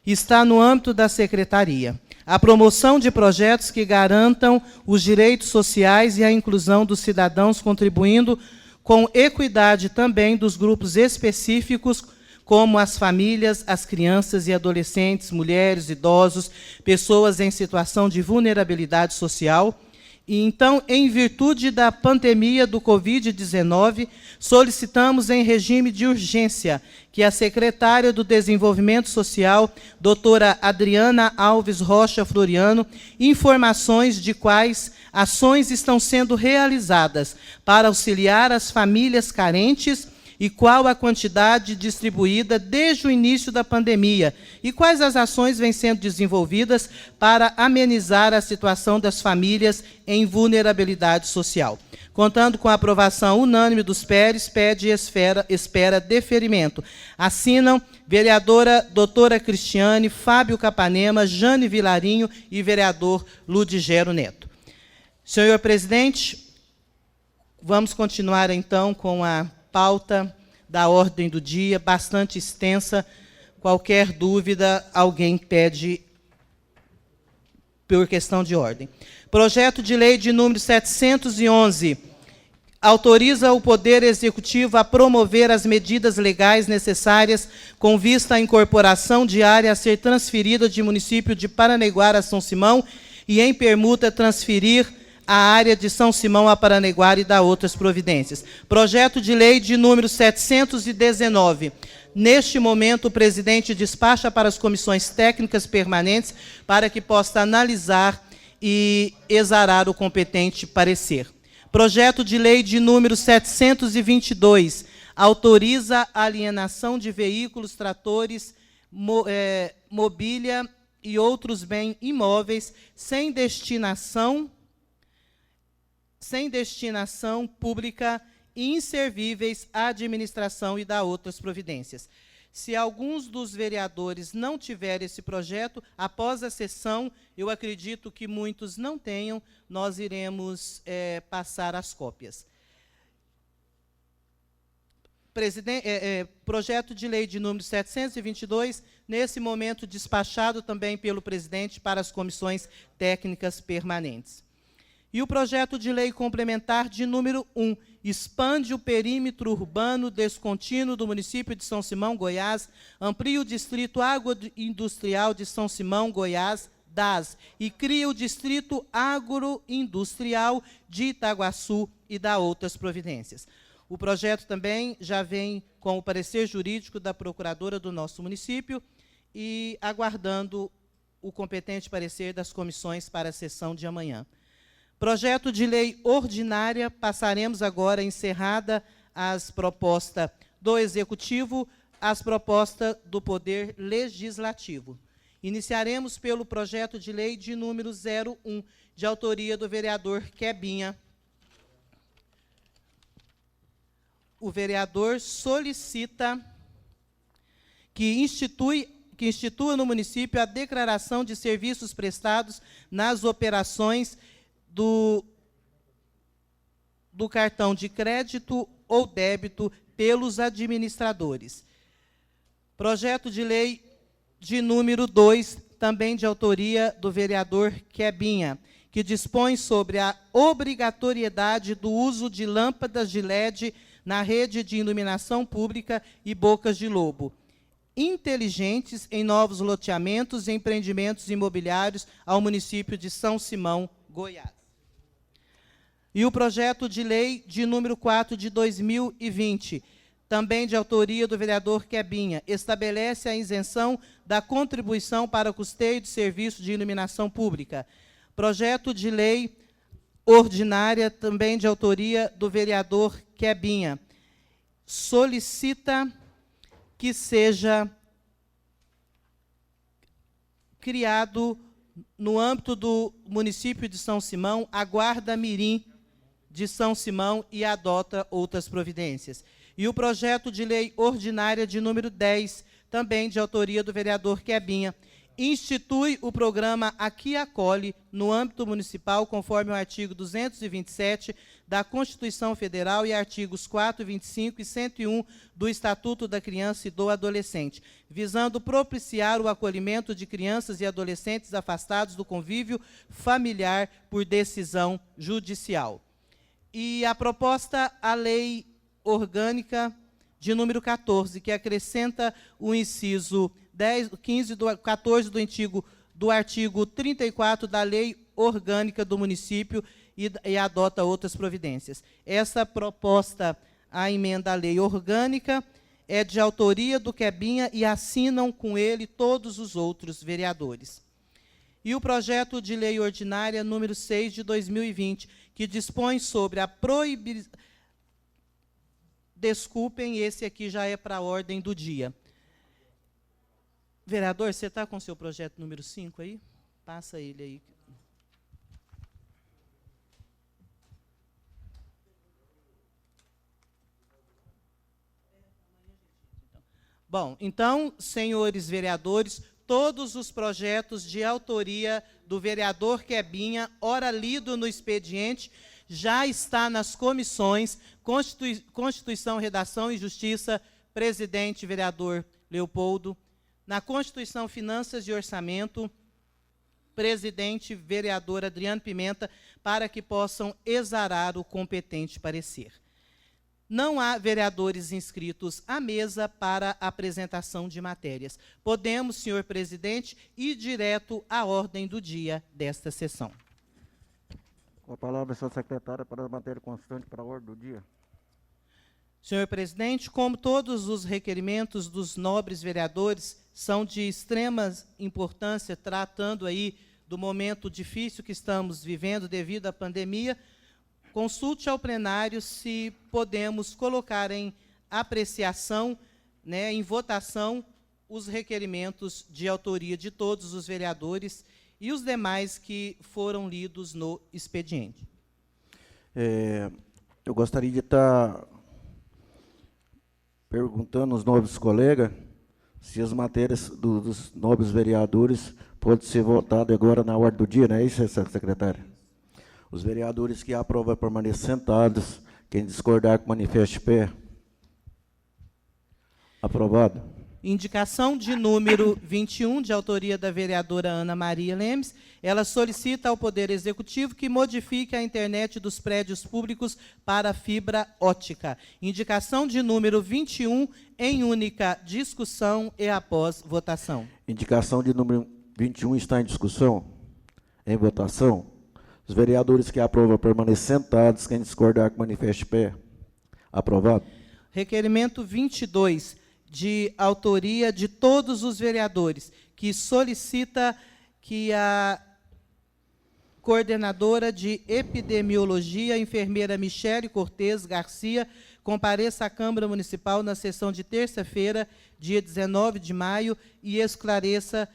está no âmbito da secretaria. A promoção de projetos que garantam os direitos sociais e a inclusão dos cidadãos, contribuindo com equidade também dos grupos específicos, como as famílias, as crianças e adolescentes, mulheres, idosos, pessoas em situação de vulnerabilidade social. E então, em virtude da pandemia do Covid-19, solicitamos em regime de urgência que a secretária do Desenvolvimento Social, doutora Adriana Alves Rocha Floriano, informações de quais ações estão sendo realizadas para auxiliar as famílias carentes e qual a quantidade distribuída desde o início da pandemia e quais as ações vêm sendo desenvolvidas para amenizar a situação das famílias em vulnerabilidade social. Contando com a aprovação unânime dos PERs, pede e espera deferimento. Assinam vereadora doutora Cristiane, Fábio Capanema, Jane Vilarinho e vereador Ludigero Neto. Senhor presidente, vamos continuar então com a pauta da ordem do dia, bastante extensa. Qualquer dúvida, alguém pede por questão de ordem. Projeto de lei de número 711, autoriza o Poder Executivo a promover as medidas legais necessárias com vista à incorporação de área a ser transferida de município de Paranaiguara a São Simão e, em permuta, transferir a área de São Simão a Paranaiguara e dar outras providências. Projeto de lei de número 719. Neste momento, o presidente despacha para as comissões técnicas permanentes para que possa analisar e exarar o competente parecer. Projeto de lei de número 722. Autoriza a alienação de veículos, tratores, mobília e outros bens imóveis sem destinação pública e inservíveis à administração e dá outras providências. Se alguns dos vereadores não tiverem esse projeto, após a sessão, eu acredito que muitos não tenham, nós iremos passar as cópias. Projeto de lei de número 722, nesse momento despachado também pelo presidente para as comissões técnicas permanentes. E o projeto de lei complementar de número 1, expande o perímetro urbano descontínuo do município de São Simão, Goiás, amplia o distrito agroindustrial de São Simão, Goiás, DAS, e cria o distrito agroindustrial de Itaguaçu e dá outras providências. O projeto também já vem com o parecer jurídico da procuradora do nosso município e aguardando o competente parecer das comissões para a sessão de amanhã. Projeto de lei ordinária, passaremos agora, encerrada as propostas do Executivo, as propostas do Poder Legislativo. Iniciaremos pelo projeto de lei de número 01, de autoria do vereador Quebinha. O vereador solicita que institua no município a declaração de serviços prestados nas operações do do cartão de crédito ou débito pelos administradores. Projeto de lei de número 2, também de autoria do vereador Quebinha, que dispõe sobre a obrigatoriedade do uso de lâmpadas de LED na rede de iluminação pública e bocas de lobo inteligentes em novos loteamentos e empreendimentos imobiliários ao município de São Simão, Goiás. E o projeto de lei de número 4 de 2020, também de autoria do vereador Quebinha, estabelece a isenção da contribuição para custeio de serviço de iluminação pública. Projeto de lei ordinária, também de autoria do vereador Quebinha, solicita que seja criado, no âmbito do município de São Simão, a Guarda Mirim de São Simão e adota outras providências. E o projeto de lei ordinária de número 10, também de autoria do vereador Quebinha, institui o programa Aqui Acolhe no âmbito municipal, conforme o artigo 227 da Constituição Federal e artigos 4, 25 e 101 do Estatuto da Criança e do Adolescente, visando propiciar o acolhimento de crianças e adolescentes afastados do convívio familiar por decisão judicial. E a proposta à lei orgânica de número 14, que acrescenta o inciso 14 do artigo 34 da Lei Orgânica do Município e adota outras providências. Essa proposta, a emenda à Lei Orgânica, é de autoria do Quebinha e assinam com ele todos os outros vereadores. E o projeto de lei ordinária número 6 de 2020, que dispõe sobre a proibição... Desculpem, esse aqui já é para a ordem do dia. Vereador, você está com o seu projeto número 5 aí? Passa ele aí. Bom, então, senhores vereadores, todos os projetos de autoria do vereador Quebinha, ora lido no expediente, já está nas comissões Constituição, Redação e Justiça, presidente, vereador Leopoldo, na Constituição, Finanças e Orçamento, presidente, vereador Adriano Pimenta, para que possam exarar o competente parecer. Não há vereadores inscritos à mesa para apresentação de matérias. Podemos, senhor presidente, ir direto à ordem do dia desta sessão. Com a palavra, senhora secretária, para a matéria constante para a ordem do dia. Senhor presidente, como todos os requerimentos dos nobres vereadores são de extrema importância, tratando aí do momento difícil que estamos vivendo devido à pandemia, consulte ao plenário se podemos colocar em apreciação, em votação, os requerimentos de autoria de todos os vereadores e os demais que foram lidos no expediente. Eu gostaria de estar perguntando aos nobres colegas se as matérias dos nobres vereadores podem ser votadas agora na ordem do dia, não é isso, secretária? Os vereadores que aprovam permanecer sentados, quem discordar que manifeste pé. Aprovado. Indicação de número 21, de autoria da vereadora Ana Maria Lemes. Ela solicita ao Poder Executivo que modifique a internet dos prédios públicos para fibra ótica. Indicação de número 21, em única discussão e após votação. Indicação de número 21 está em discussão, em votação. Os vereadores que aprovam permanecer sentados, quem discordar que manifeste pé. Aprovado. Requerimento 22, de autoria de todos os vereadores, que solicita que a coordenadora de epidemiologia, enfermeira Michele Cortez Garcia, compareça à Câmara Municipal na sessão de terça-feira, dia 19 de maio, e esclareça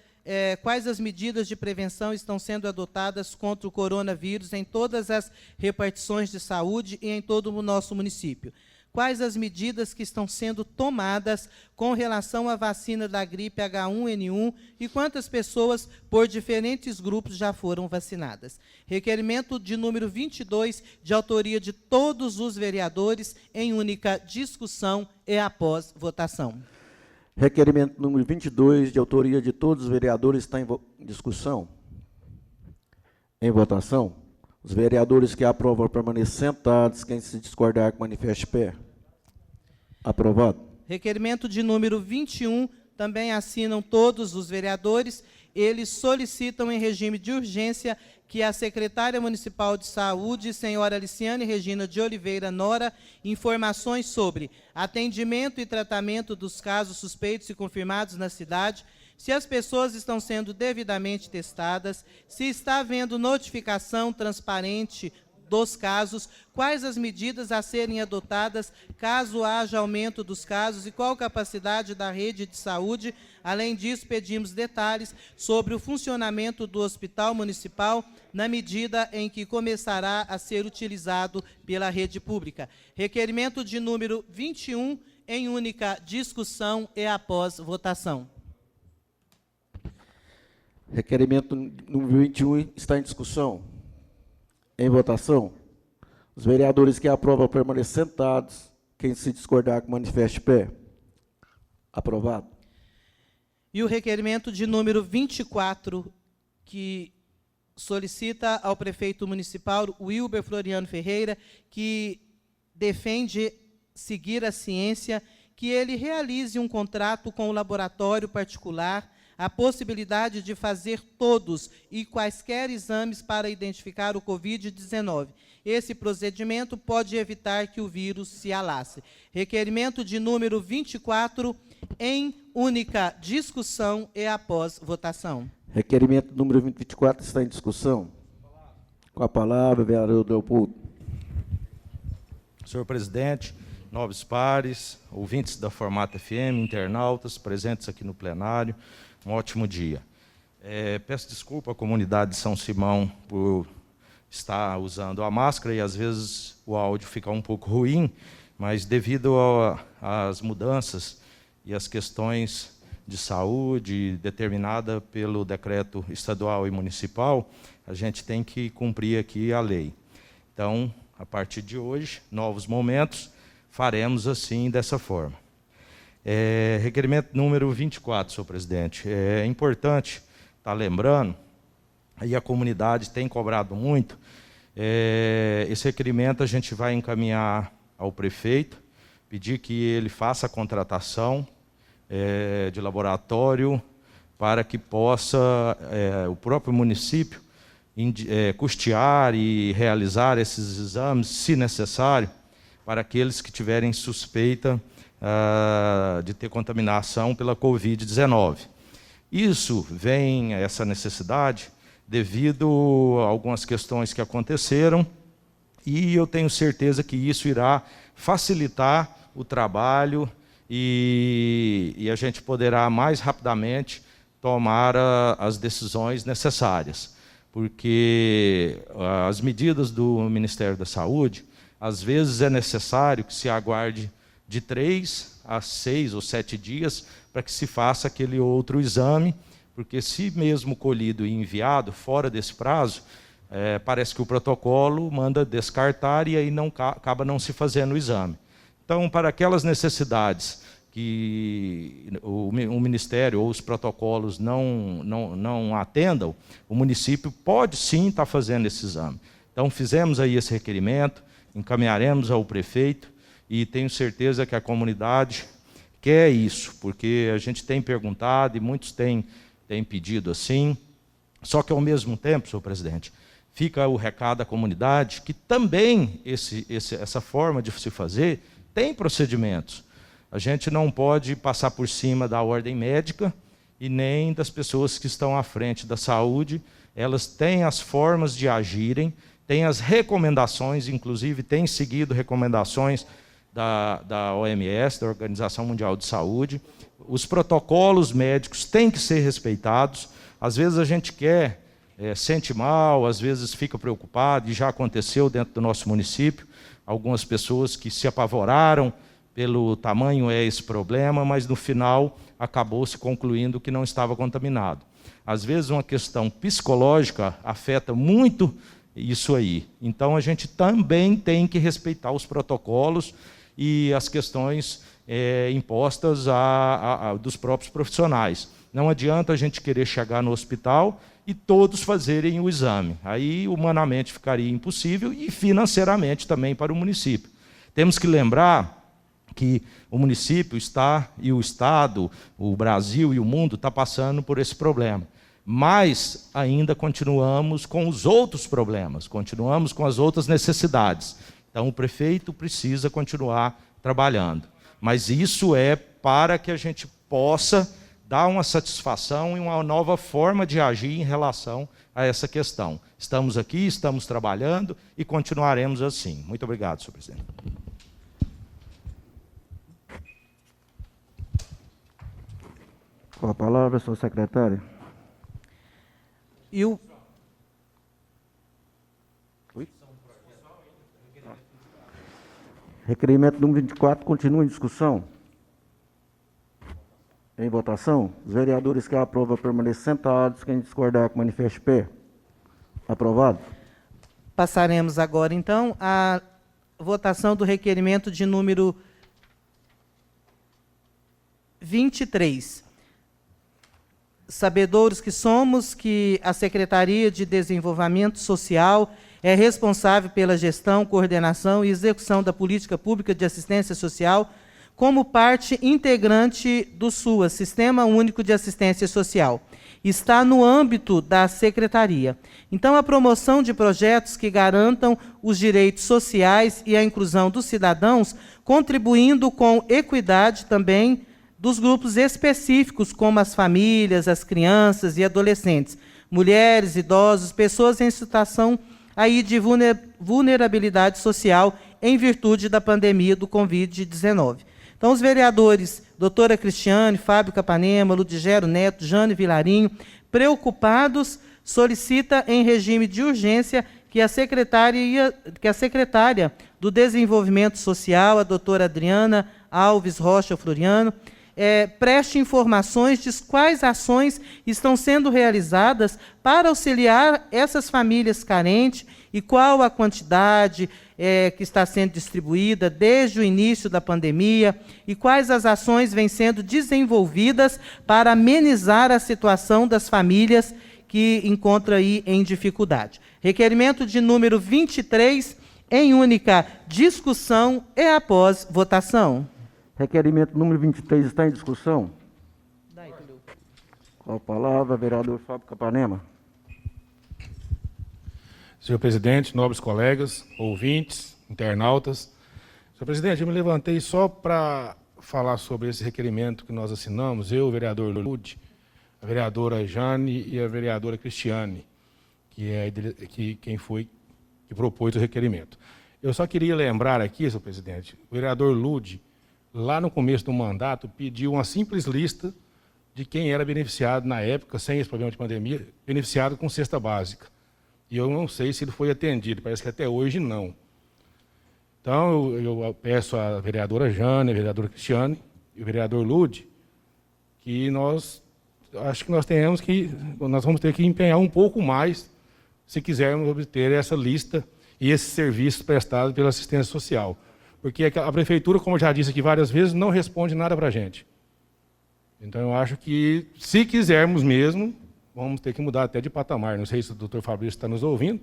quais as medidas de prevenção estão sendo adotadas contra o coronavírus em todas as repartições de saúde e em todo o nosso município. quais as medidas que estão sendo tomadas com relação à vacina da gripe H1N1 e quantas pessoas por diferentes grupos já foram vacinadas. Requerimento de número 22, de autoria de todos os vereadores, em única discussão e após votação. Requerimento número 22, de autoria de todos os vereadores, está em discussão. Em votação. Os vereadores que aprovam permaneçam sentados. Quem se discordar, que manifeste pé. Aprovado. Requerimento de número 21, também assinam todos os vereadores. Eles solicitam em regime de urgência que a secretária municipal de saúde, senhora Aliciane Regina de Oliveira Nora, informações sobre atendimento e tratamento dos casos suspeitos e confirmados na cidade, se as pessoas estão sendo devidamente testadas, se está havendo notificação transparente dos casos, quais as medidas a serem adotadas caso haja aumento dos casos e qual a capacidade da rede de saúde. Além disso, pedimos detalhes sobre o funcionamento do Hospital Municipal na medida em que começará a ser utilizado pela rede pública. Requerimento de número 21, em única discussão e após votação. Requerimento número 21 está em discussão. Em votação. Os vereadores que aprovam permaneçam sentados. Quem se discordar, que manifeste pé. Aprovado. E o requerimento de número 24, que solicita ao prefeito municipal, Wilber Floriano Ferreira, que defende seguir a ciência, que ele realize um contrato com o laboratório particular, a possibilidade de fazer todos e quaisquer exames para identificar o Covid-19. Esse procedimento pode evitar que o vírus se alastre. Requerimento de número 24, em única discussão e após votação. Requerimento número 24 está em discussão. Com a palavra, vereador Leopoldo. Senhor presidente, nobres pares, ouvintes da Formata FM, internautas presentes aqui no plenário, um ótimo dia. Peço desculpa à comunidade de São Simão por estar usando a máscara e às vezes o áudio fica um pouco ruim, mas devido às mudanças e às questões de saúde determinada pelo decreto estadual e municipal, a gente tem que cumprir aqui a lei. Então, a partir de hoje, novos momentos, faremos assim, dessa forma. Requerimento número 24, senhor presidente. É importante estar lembrando, aí a comunidade tem cobrado muito, esse requerimento a gente vai encaminhar ao prefeito, pedir que ele faça a contratação de laboratório para que possa o próprio município custear e realizar esses exames, se necessário, para aqueles que tiverem suspeita de ter contaminação pela Covid-19. Isso vem, essa necessidade, devido a algumas questões que aconteceram, e eu tenho certeza que isso irá facilitar o trabalho e a gente poderá mais rapidamente tomar as decisões necessárias, porque as medidas do Ministério da Saúde, às vezes é necessário que se aguarde de 3 a 6 ou 7 dias para que se faça aquele outro exame, porque se mesmo colhido e enviado fora desse prazo, parece que o protocolo manda descartar e aí acaba não se fazendo o exame. Então, para aquelas necessidades que o Ministério ou os protocolos não atendam, o município pode sim estar fazendo esse exame. Então, fizemos aí esse requerimento, encaminharemos ao prefeito, e tenho certeza que a comunidade quer isso, porque a gente tem perguntado e muitos têm pedido assim. Só que, ao mesmo tempo, senhor presidente, fica o recado à comunidade que também essa forma de se fazer tem procedimentos. A gente não pode passar por cima da ordem médica e nem das pessoas que estão à frente da saúde. Elas têm as formas de agirem, têm as recomendações, inclusive têm seguido recomendações da OMS, da Organização Mundial de Saúde. Os protocolos médicos têm que ser respeitados. Às vezes a gente sente mal, às vezes fica preocupado, e já aconteceu dentro do nosso município, algumas pessoas que se apavoraram pelo tamanho esse problema, mas no final acabou se concluindo que não estava contaminado. Às vezes uma questão psicológica afeta muito isso aí. Então a gente também tem que respeitar os protocolos e as questões impostas dos próprios profissionais. Não adianta a gente querer chegar no hospital e todos fazerem o exame. Aí humanamente ficaria impossível e financeiramente também para o município. Temos que lembrar que o município está, e o Estado, o Brasil e o mundo está passando por esse problema. Mas ainda continuamos com os outros problemas, continuamos com as outras necessidades. Então o prefeito precisa continuar trabalhando. Mas isso é para que a gente possa dar uma satisfação e uma nova forma de agir em relação a essa questão. Estamos aqui, estamos trabalhando e continuaremos assim. Muito obrigado, senhor presidente. Com a palavra, senhor secretário. E o... Requerimento número 24 continua em discussão. Em votação, os vereadores que aprovam permaneçam sentados, quem discordar que manifeste pé. Aprovado. Passaremos agora, então, à votação do requerimento de número 23. Sabedores que somos que a Secretaria de Desenvolvimento Social é responsável pela gestão, coordenação e execução da política pública de assistência social como parte integrante do SUAS, Sistema Único de Assistência Social. Está no âmbito da Secretaria. Então, a promoção de projetos que garantam os direitos sociais e a inclusão dos cidadãos, contribuindo com equidade também dos grupos específicos, como as famílias, as crianças e adolescentes, mulheres, idosos, pessoas em situação aí de vulnerabilidade social em virtude da pandemia do Covid-19. Então, os vereadores doutora Cristiane, Fábio Capanema, Ludigero Neto, Jane Vilarinho, preocupados, solicita em regime de urgência que a secretária do Desenvolvimento Social, a doutora Adriana Alves Rocha Floriano, preste informações de quais ações estão sendo realizadas para auxiliar essas famílias carentes e qual a quantidade que está sendo distribuída desde o início da pandemia e quais as ações vêm sendo desenvolvidas para amenizar a situação das famílias que encontram aí em dificuldade. Requerimento de número 23, em única discussão e após votação. Requerimento número 23 está em discussão. Com a palavra, vereador Fábio Capanema. Senhor presidente, nobres colegas, ouvintes, internautas. Senhor presidente, eu me levantei só para falar sobre esse requerimento que nós assinamos, eu, o vereador Lude, a vereadora Jane e a vereadora Cristiane, quem foi que propôs o requerimento. Eu só queria lembrar aqui, senhor presidente, o vereador Lude, lá no começo do mandato, pediu uma simples lista de quem era beneficiado na época, sem esse problema de pandemia, beneficiado com cesta básica. E eu não sei se ele foi atendido, parece que até hoje não. Então, eu peço à vereadora Jane, à vereadora Cristiane e ao vereador Lude, que acho que nós vamos ter que empenhar um pouco mais se quisermos obter essa lista e esses serviços prestados pela assistência social. Porque a prefeitura, como eu já disse aqui várias vezes, não responde nada para a gente. Então, eu acho que, se quisermos mesmo, vamos ter que mudar até de patamar. Não sei se o doutor Fabrício está nos ouvindo,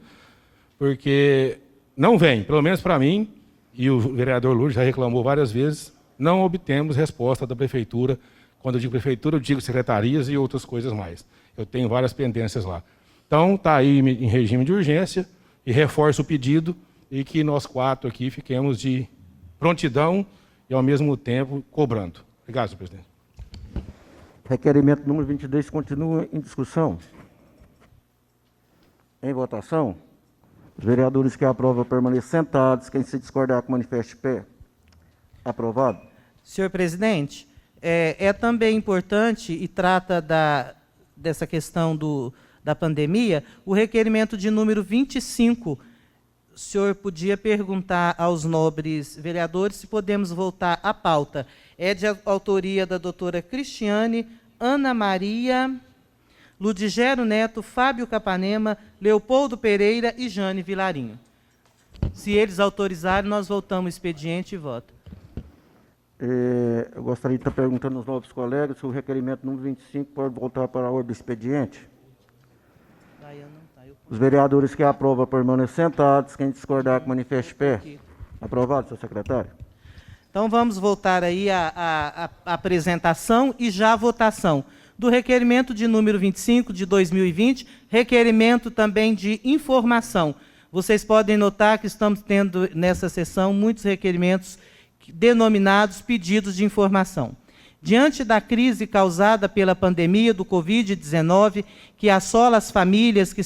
porque não vem, pelo menos para mim, e o vereador Lourdes já reclamou várias vezes, não obtemos resposta da prefeitura. Quando eu digo prefeitura, eu digo secretarias e outras coisas mais. Eu tenho várias pendências lá. Então, está aí em regime de urgência, e reforço o pedido, e que nós quatro aqui fiquemos de prontidão e, ao mesmo tempo, cobrando. Obrigado, senhor presidente. Requerimento número 22 continua em discussão. Em votação, os vereadores que aprovam permaneçam sentados, quem se discordar que manifeste pé. Aprovado. Senhor presidente, é também importante e trata dessa questão da pandemia, o requerimento de número 25, o senhor podia perguntar aos nobres vereadores se podemos voltar à pauta. É de autoria da doutora Cristiane, Ana Maria, Ludigero Neto, Fábio Capanema, Leopoldo Pereira e Jane Vilarinho. Se eles autorizarem, nós voltamos ao expediente e voto. Eu gostaria de estar perguntando aos novos colegas se o requerimento número 25 pode voltar para a ordem do expediente. Os vereadores que aprovam permanecem sentados. Quem discordar, que manifeste pé. Aprovado, senhor secretário. Então, vamos voltar aí à apresentação e já à votação do requerimento de número 25 de 2020, requerimento também de informação. Vocês podem notar que estamos tendo nessa sessão muitos requerimentos denominados pedidos de informação. Diante da crise causada pela pandemia do Covid-19, que assola as famílias que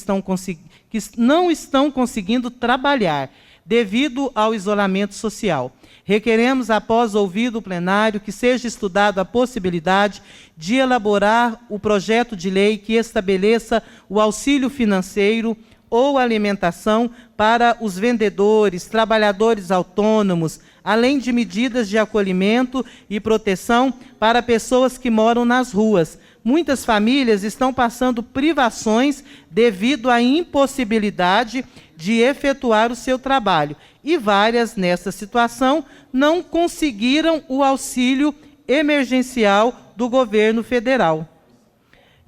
não estão conseguindo trabalhar devido ao isolamento social, requeremos, após ouvido o plenário, que seja estudado a possibilidade de elaborar o projeto de lei que estabeleça o auxílio financeiro ou alimentação para os vendedores, trabalhadores autônomos, além de medidas de acolhimento e proteção para pessoas que moram nas ruas. Muitas famílias estão passando privações devido à impossibilidade de efetuar o seu trabalho. E várias, nessa situação, não conseguiram o auxílio emergencial do governo federal.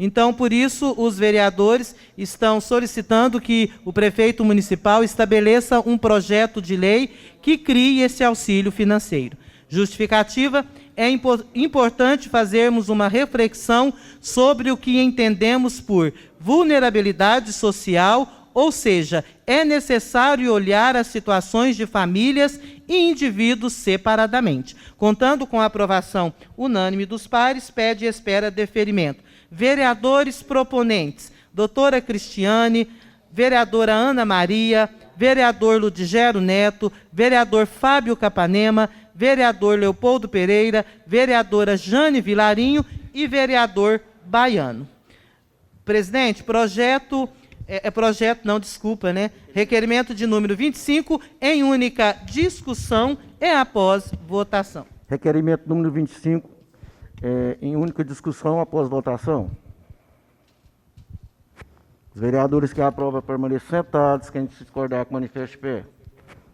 Então, por isso, os vereadores estão solicitando que o prefeito municipal estabeleça um projeto de lei que crie esse auxílio financeiro. Justificativa: é importante fazermos uma reflexão sobre o que entendemos por vulnerabilidade social, ou seja, é necessário olhar as situações de famílias e indivíduos separadamente. Contando com a aprovação unânime dos pares, pede e espera deferimento. Vereadores proponentes: doutora Cristiane, vereadora Ana Maria, vereador Ludigero Neto, vereador Fábio Capanema, vereador Leopoldo Pereira, vereadora Jane Vilarinho e vereador Baiano. Presidente, requerimento de número 25, em única discussão e após votação. Requerimento número 25, em única discussão após votação. Os vereadores que aprovam permanecem sentados. Quem discordar, que manifeste pé.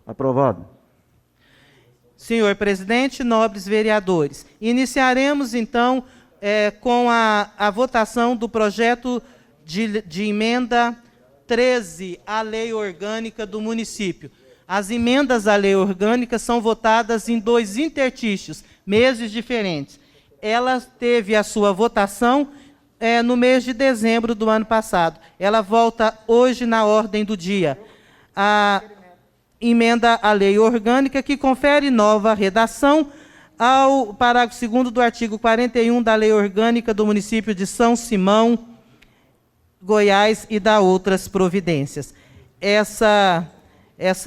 Aprovado. Senhor presidente, nobres vereadores, iniciaremos então com a votação do projeto de emenda 13 à lei orgânica do município. As emendas à lei orgânica são votadas em 2 interstícios, meses diferentes. Ela teve a sua votação no mês de dezembro do ano passado. Ela volta hoje na ordem do dia. A emenda à lei orgânica que confere nova redação ao parágrafo 2º do artigo 41 da lei orgânica do município de São Simão, Goiás, e dá outras providências. Essa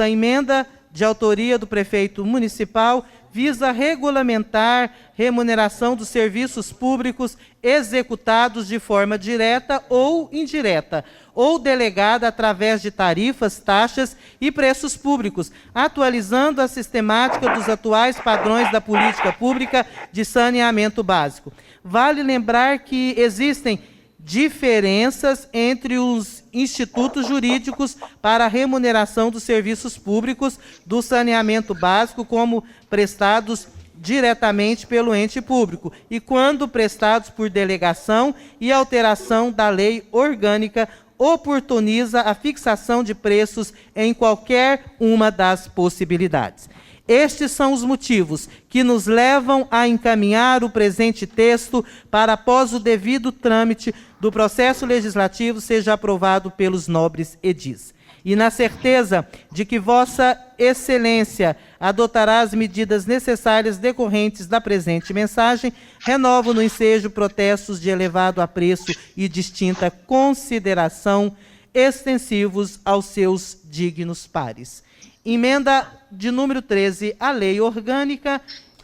emenda, de autoria do prefeito municipal, visa regulamentar remuneração dos serviços públicos executados de forma direta ou indireta, ou delegada através de tarifas, taxas e preços públicos, atualizando a sistemática dos atuais padrões da política pública de saneamento básico. Vale lembrar que existem diferenças entre os institutos jurídicos para a remuneração dos serviços públicos do saneamento básico, como prestados diretamente pelo ente público, e quando prestados por delegação, e alteração da lei orgânica oportuniza a fixação de preços em qualquer uma das possibilidades. Estes são os motivos que nos levam a encaminhar o presente texto para, após o devido trâmite do processo legislativo, seja aprovado pelos nobres edis. E na certeza de que Vossa Excelência adotará as medidas necessárias decorrentes da presente mensagem, renovo no ensejo protestos de elevado apreço e distinta consideração, extensivos aos seus dignos pares. Emenda de número 13 à lei orgânica,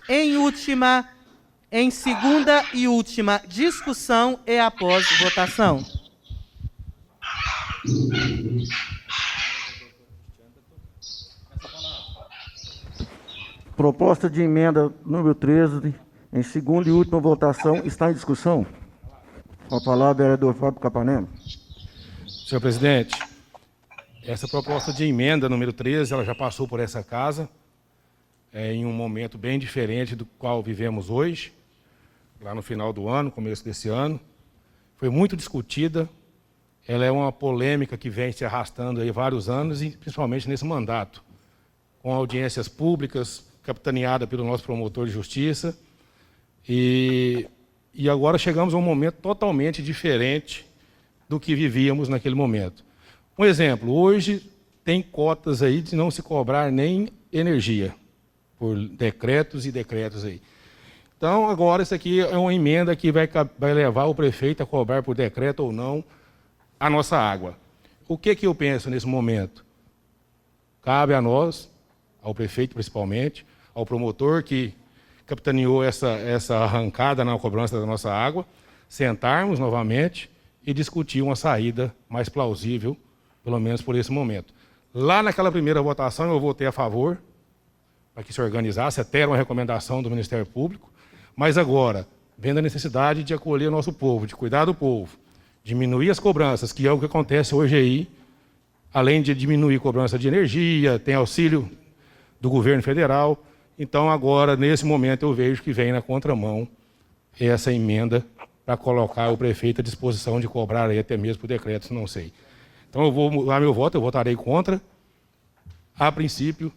em segunda e última discussão e após votação. Proposta de emenda número 13, em segunda e última votação, está em discussão. Com a palavra, vereador Fábio Capanema. Senhor presidente, essa proposta de emenda número 13, ela já passou por essa casa, em um momento bem diferente do qual vivemos hoje, lá no final do ano, começo desse ano. Foi muito discutida, ela é uma polêmica que vem se arrastando aí vários anos, e principalmente nesse mandato, com audiências públicas, capitaneada pelo nosso promotor de justiça, e agora chegamos a um momento totalmente diferente do que vivíamos naquele momento. Um exemplo, hoje tem cotas aí de não se cobrar nem energia, por decretos e decretos aí. Então, agora isso aqui é uma emenda que vai levar o prefeito a cobrar por decreto ou não a nossa água. O que eu penso nesse momento? Cabe a nós, ao prefeito principalmente, ao promotor que capitaneou essa arrancada na cobrança da nossa água, sentarmos novamente e discutir uma saída mais plausível, pelo menos por esse momento. Lá naquela primeira votação eu votei a favor, para que se organizasse, até era uma recomendação do Ministério Público, mas agora, vendo a necessidade de acolher o nosso povo, de cuidar do povo, diminuir as cobranças, que é o que acontece hoje aí, além de diminuir a cobrança de energia, tem auxílio do governo federal. Então, agora, nesse momento, eu vejo que vem na contramão essa emenda para colocar o prefeito à disposição de cobrar aí até mesmo por decreto, não sei. Então, eu vou mudar meu voto, eu votarei contra, a princípio,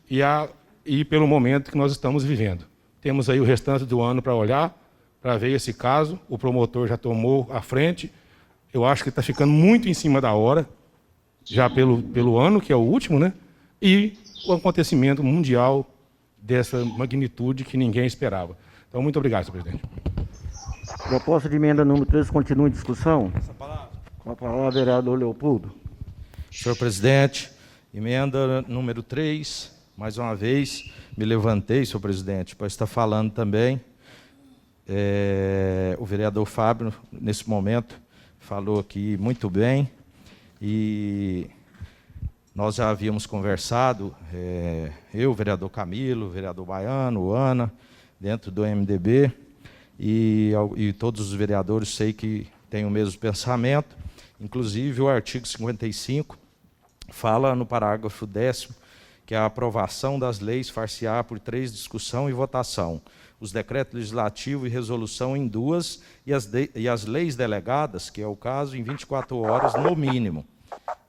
e pelo momento que nós estamos vivendo. Temos aí o restante do ano para olhar, para ver esse caso, o promotor já tomou a frente, eu acho que está ficando muito em cima da hora, já pelo ano, que é o último, né? E o acontecimento mundial dessa magnitude que ninguém esperava. Então, muito obrigado, senhor presidente. Proposta de emenda número 13 continua em discussão. Com a palavra, vereador Leopoldo. Senhor presidente, emenda número 3, mais uma vez, me levantei, senhor presidente, para estar falando também. O vereador Fábio, nesse momento, falou aqui muito bem, e nós já havíamos conversado, eu, o vereador Camilo, o vereador Baiano, Ana, dentro do MDB, e todos os vereadores sei que têm o mesmo pensamento, inclusive o artigo 55 fala no parágrafo 10º, que a aprovação das leis far-se-á por 3 discussão e votação, os decretos legislativos e resolução em 2, e as leis delegadas, que é o caso, em 24 horas no mínimo.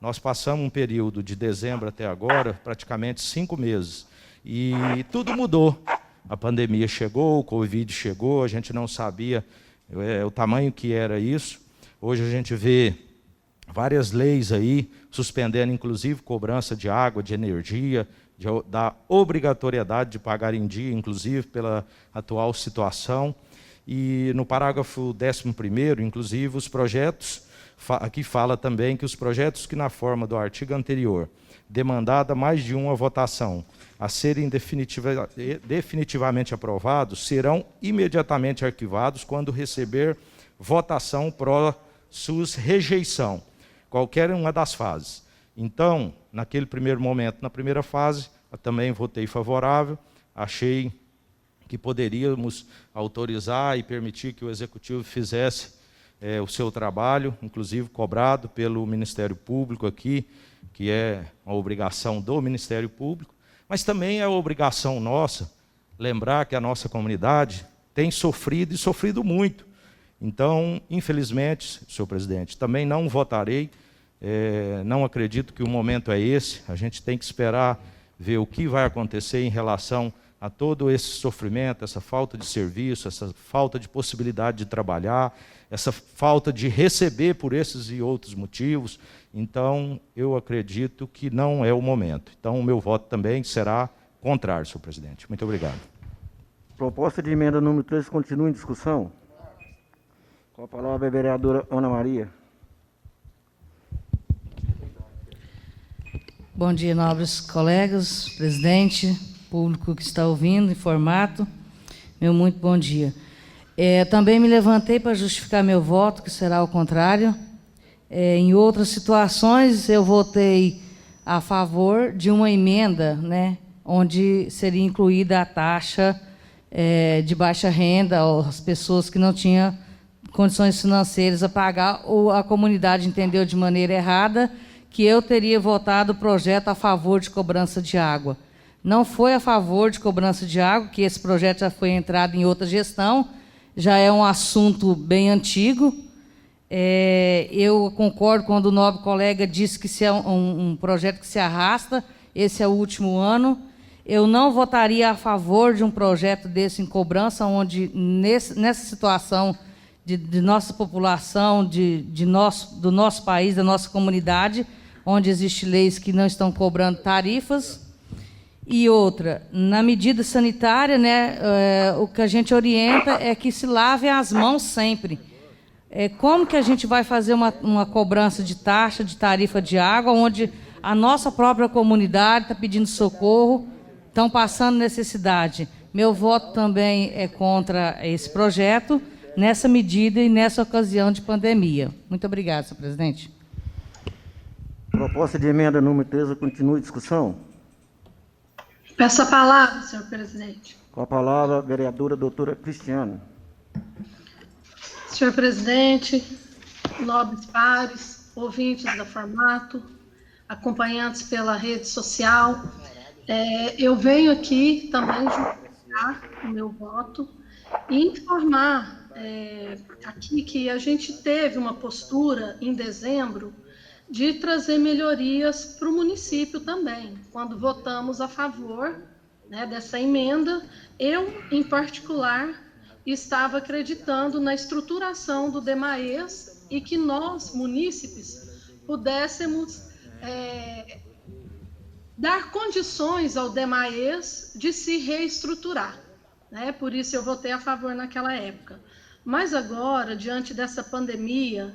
Nós passamos um período de dezembro até agora, praticamente 5 meses, e tudo mudou. A pandemia chegou, o Covid chegou, a gente não sabia o tamanho que era isso. Hoje a gente vê várias leis aí, suspendendo inclusive cobrança de água, de energia, da obrigatoriedade de pagar em dia, inclusive pela atual situação. E no parágrafo 11º, inclusive, os projetos, aqui fala também que os projetos que na forma do artigo anterior, demandada mais de uma votação, a serem definitivamente aprovados, serão imediatamente arquivados quando receber votação pró-sus rejeição, qualquer uma das fases. Então, naquele primeiro momento, na primeira fase, eu também votei favorável, achei que poderíamos autorizar e permitir que o Executivo fizesse o seu trabalho, inclusive cobrado pelo Ministério Público aqui, que é uma obrigação do Ministério Público, mas também é obrigação nossa lembrar que a nossa comunidade tem sofrido e sofrido muito. Então, infelizmente, senhor presidente, também não votarei, não acredito que o momento é esse, a gente tem que esperar ver o que vai acontecer em relação a todo esse sofrimento, essa falta de serviço, essa falta de possibilidade de trabalhar, essa falta de receber por esses e outros motivos. Então, eu acredito que não é o momento. Então, o meu voto também será contrário, senhor presidente. Muito obrigado. Proposta de emenda número 13 continua em discussão. Com a palavra a vereadora Ana Maria. Bom dia, nobres colegas, presidente, público que está ouvindo em formato. Meu muito bom dia. Também me levantei para justificar meu voto, que será o contrário. Em outras situações, eu votei a favor de uma emenda, né, onde seria incluída a taxa de baixa renda, ou as pessoas que não tinham condições financeiras a pagar, ou a comunidade entendeu de maneira errada que eu teria votado o projeto a favor de cobrança de água. Não foi a favor de cobrança de água, que esse projeto já foi entrado em outra gestão, já é um assunto bem antigo. Eu concordo quando o nobre colega disse que se é um projeto que se arrasta, esse é o último ano. Eu não votaria a favor de um projeto desse em cobrança, onde, nessa situação de nossa população, do nosso país, da nossa comunidade, onde existem leis que não estão cobrando tarifas. E outra, na medida sanitária, o que a gente orienta é que se lave as mãos sempre. Como que a gente vai fazer uma cobrança de taxa, de tarifa de água, onde a nossa própria comunidade está pedindo socorro, estão passando necessidade? Meu voto também é contra esse projeto, nessa medida e nessa ocasião de pandemia. Muito obrigada, senhor presidente. Proposta de emenda número 13, continua em discussão. Peço a palavra, senhor presidente. Com a palavra, a vereadora doutora Cristiana. Senhor presidente, nobres pares, ouvintes da Formato, acompanhantes pela rede social, eu venho aqui também justificar o meu voto e informar aqui que a gente teve uma postura em dezembro de trazer melhorias para o município também, quando votamos a favor, dessa emenda. Eu, em particular, estava acreditando na estruturação do DEMAES e que nós, munícipes, pudéssemos dar condições ao DEMAES de se reestruturar. Por isso eu votei a favor naquela época. Mas agora, diante dessa pandemia,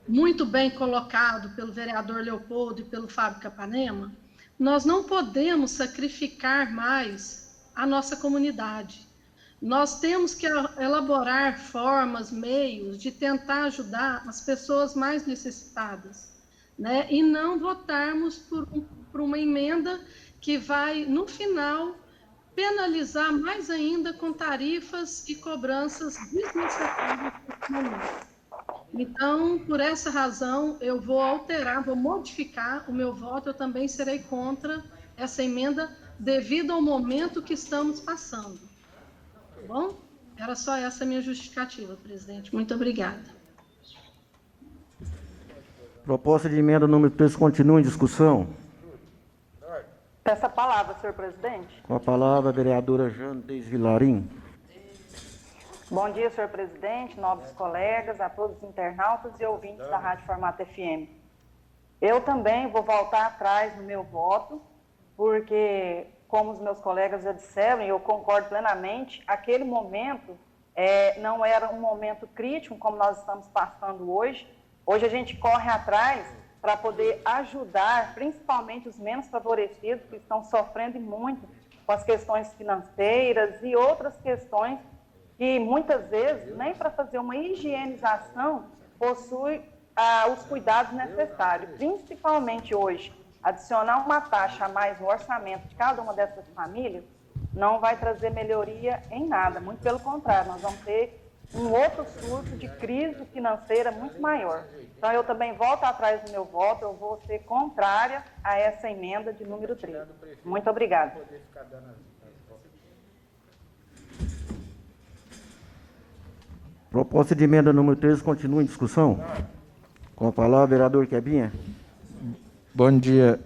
muito bem colocado pelo vereador Leopoldo e pelo Fábio Capanema, nós não podemos sacrificar mais a nossa comunidade. Nós temos que elaborar formas, meios de tentar ajudar as pessoas mais necessitadas, e não votarmos por uma emenda que vai, no final, penalizar mais ainda com tarifas e cobranças desnecessárias nesse momento. Então, por essa razão, eu vou alterar, vou modificar o meu voto. Eu também serei contra essa emenda devido ao momento que estamos passando. Tá bom? Era só essa a minha justificativa, presidente. Muito obrigada. Proposta de emenda número 13 continua em discussão. Peço a palavra, senhor presidente. Com a palavra, a vereadora Jandes Vilarim. Bom dia, senhor presidente, nobres colegas, a todos os internautas e ouvintes da Rádio Formato FM. Eu também vou voltar atrás no meu voto, porque, como os meus colegas já disseram, e eu concordo plenamente, aquele momento não era um momento crítico, como nós estamos passando hoje. Hoje a gente corre atrás para poder ajudar, principalmente os menos favorecidos, que estão sofrendo muito com as questões financeiras e outras questões que, muitas vezes, nem para fazer uma higienização, possui os cuidados necessários. Principalmente hoje, adicionar uma taxa a mais no orçamento de cada uma dessas famílias não vai trazer melhoria em nada. Muito pelo contrário, nós vamos ter um outro surto de crise financeira muito maior. Então, eu também volto atrás do meu voto, eu vou ser contrária a essa emenda de número 13. Muito obrigada. Proposta de emenda número 13 continua em discussão. Com a palavra, vereador Quebinha. Bom dia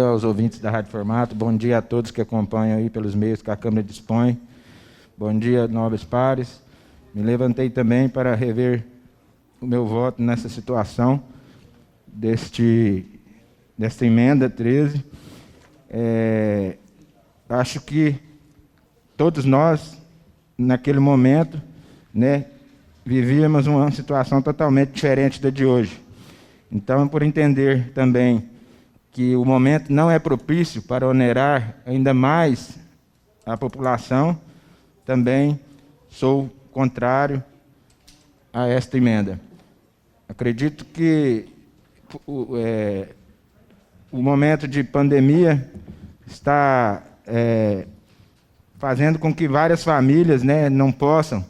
aos ouvintes da Rádio Formato, bom dia a todos que acompanham aí pelos meios que a Câmara dispõe. Bom dia, nobres pares. Me levantei também para rever o meu voto nessa situação desta emenda 13. Acho que todos nós, naquele momento, vivíamos uma situação totalmente diferente da de hoje. Então, por entender também que o momento não é propício para onerar ainda mais a população, também sou contrário a esta emenda. Acredito que o momento de pandemia está fazendo com que várias famílias, né, não possam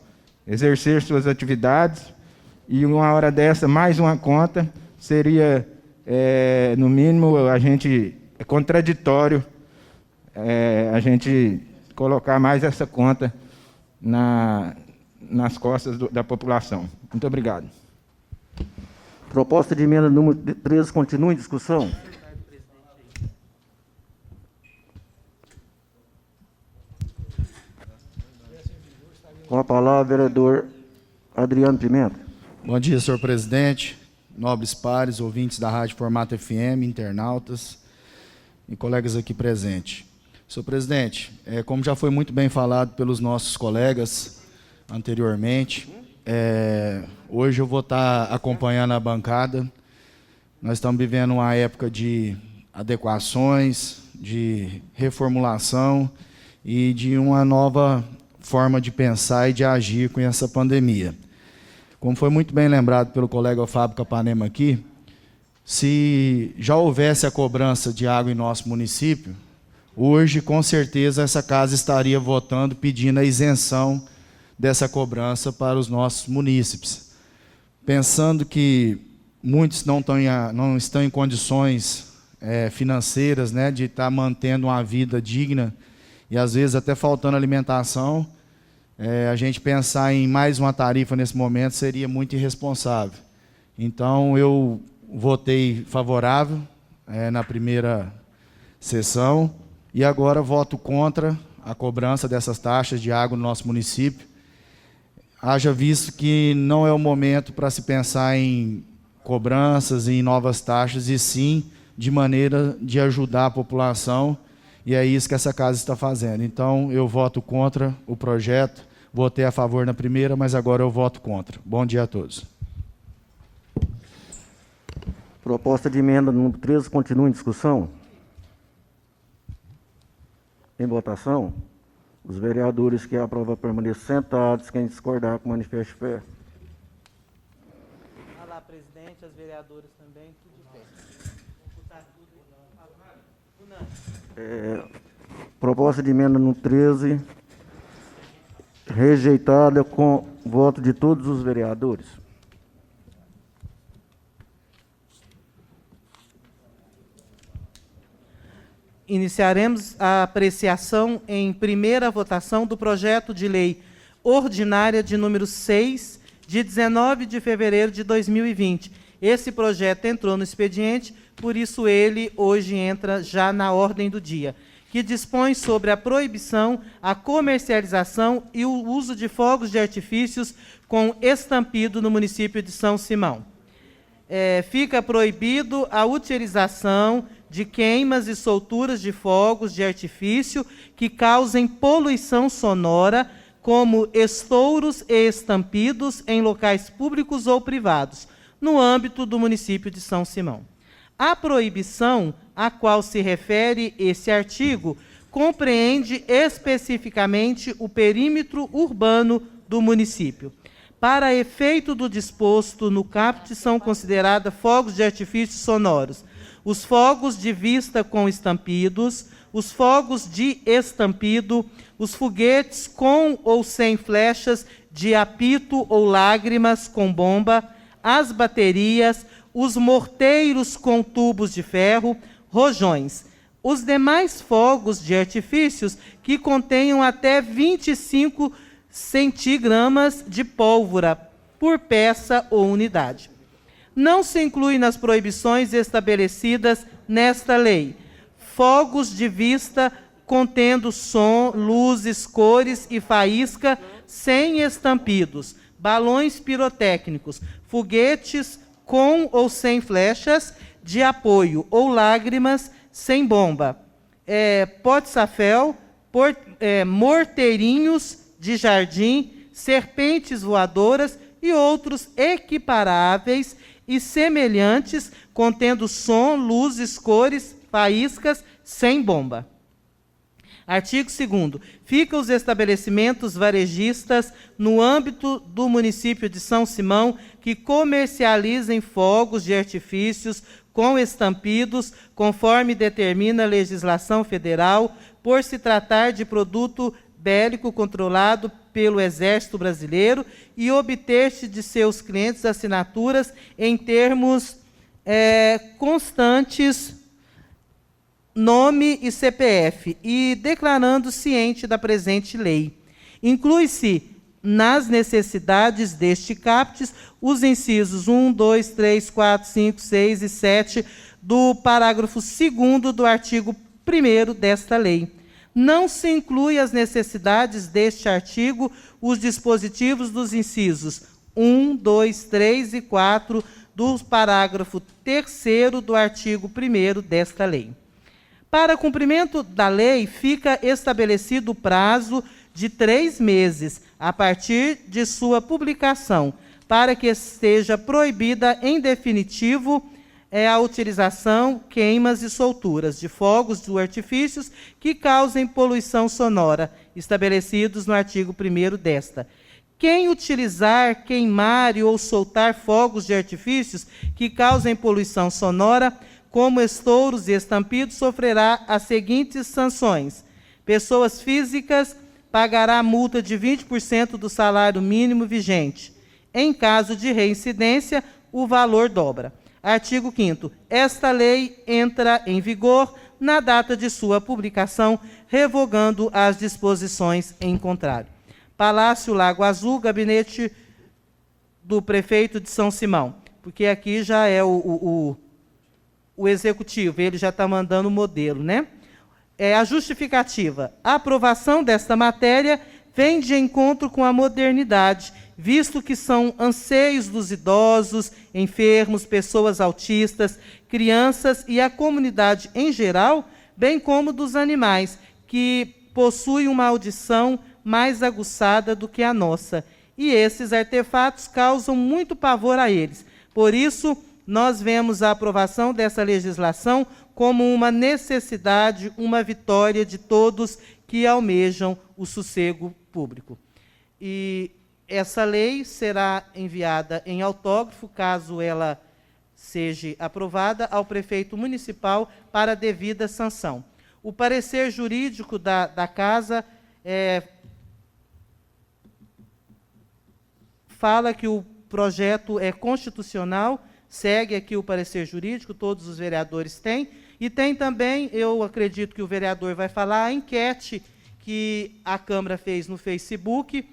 exercer suas atividades, e uma hora dessa, mais uma conta, seria, no mínimo, é contraditório a gente colocar mais essa conta nas costas da população. Muito obrigado. Proposta de emenda número 13 continua em discussão. Com a palavra, vereador Adriano Pimenta. Bom dia, senhor presidente, nobres pares, ouvintes da Rádio Formato FM, internautas e colegas aqui presentes. Senhor presidente, como já foi muito bem falado pelos nossos colegas anteriormente, hoje eu vou estar acompanhando a bancada. Nós estamos vivendo uma época de adequações, de reformulação e de uma nova forma de pensar e de agir com essa pandemia. Como foi muito bem lembrado pelo colega Fábio Capanema aqui, se já houvesse a cobrança de água em nosso município, hoje, com certeza, essa casa estaria votando, pedindo a isenção dessa cobrança para os nossos munícipes. Pensando que muitos não estão em condições financeiras, né, de estar mantendo uma vida digna e, às vezes, até faltando alimentação, a gente pensar em mais uma tarifa nesse momento seria muito irresponsável. Então, eu votei favorável na primeira sessão e agora voto contra a cobrança dessas taxas de água no nosso município. Haja visto que não é o momento para se pensar em cobranças e em novas taxas, e sim de maneira de ajudar a população, e é isso que essa casa está fazendo. Então, eu voto contra o projeto, votei a favor na primeira, mas agora eu voto contra. Bom dia a todos. Proposta de emenda número 13 continua em discussão. Em votação, os vereadores que aprovam permaneçam sentados, quem discordar com manifeste fé. Olá, presidente, as vereadoras também, tudo de pé. Proposta de emenda número 13, rejeitada com voto de todos os vereadores. Iniciaremos a apreciação em primeira votação do projeto de lei ordinária de número 6, de 19 de fevereiro de 2020. Esse projeto entrou no expediente, por isso ele hoje entra já na ordem do dia, que dispõe sobre a proibição, a comercialização e o uso de fogos de artifícios com estampido no município de São Simão. Fica proibido a utilização de queimas e solturas de fogos de artifício que causem poluição sonora, como estouros e estampidos em locais públicos ou privados, no âmbito do município de São Simão. A proibição a qual se refere esse artigo compreende especificamente o perímetro urbano do município. Para efeito do disposto no caput, são considerados fogos de artifícios sonoros os fogos de vista com estampidos, os fogos de estampido, os foguetes com ou sem flechas de apito ou lágrimas com bomba, as baterias, os morteiros com tubos de ferro, rojões. Os demais fogos de artifícios que contenham até 25 centigramas de pólvora por peça ou unidade. Não se inclui nas proibições estabelecidas nesta lei fogos de vista contendo som, luzes, cores e faísca sem estampidos, balões pirotécnicos, foguetes com ou sem flechas de apoio ou lágrimas sem bomba, pote-safel, morteirinhos de jardim, serpentes voadoras e outros equiparáveis e semelhantes, contendo som, luzes, cores, faíscas, sem bomba. Artigo 2º. Ficam os estabelecimentos varejistas no âmbito do município de São Simão que comercializem fogos de artifícios com estampidos, conforme determina a legislação federal, por se tratar de produto bélico controlado pelo Exército Brasileiro e obter-se de seus clientes assinaturas em termos constantes, nome e CPF, e declarando ciente da presente lei. Inclui-se nas necessidades deste caput os incisos 1, 2, 3, 4, 5, 6 e 7 do parágrafo 2º do artigo 1º desta lei. Não se inclui as necessidades deste artigo os dispositivos dos incisos 1, 2, 3 e 4 do parágrafo 3º do artigo 1º desta lei. Para cumprimento da lei, fica estabelecido o prazo de 3 meses, a partir de sua publicação, para que esteja proibida em definitivo a utilização, queimas e solturas de fogos de artifícios que causem poluição sonora, estabelecidos no artigo 1º desta. Quem utilizar, queimar ou soltar fogos de artifícios que causem poluição sonora, como estouros e estampidos, sofrerá as seguintes sanções. Pessoas físicas pagará multa de 20% do salário mínimo vigente. Em caso de reincidência, o valor dobra. Artigo 5º. Esta lei entra em vigor na data de sua publicação, revogando as disposições em contrário. Palácio Lago Azul, gabinete do prefeito de São Simão, porque aqui já é o executivo, ele já está mandando o modelo, né? A justificativa. A aprovação desta matéria vem de encontro com a modernidade, visto que são anseios dos idosos, enfermos, pessoas autistas, crianças e a comunidade em geral, bem como dos animais, que possuem uma audição mais aguçada do que a nossa. E esses artefatos causam muito pavor a eles. Por isso, nós vemos a aprovação dessa legislação como uma necessidade, uma vitória de todos que almejam o sossego público. E essa lei será enviada em autógrafo, caso ela seja aprovada, ao prefeito municipal para devida sanção. O parecer jurídico da Casa fala que o projeto é constitucional, segue aqui o parecer jurídico, todos os vereadores têm, e tem também, eu acredito que o vereador vai falar, a enquete que a Câmara fez no Facebook,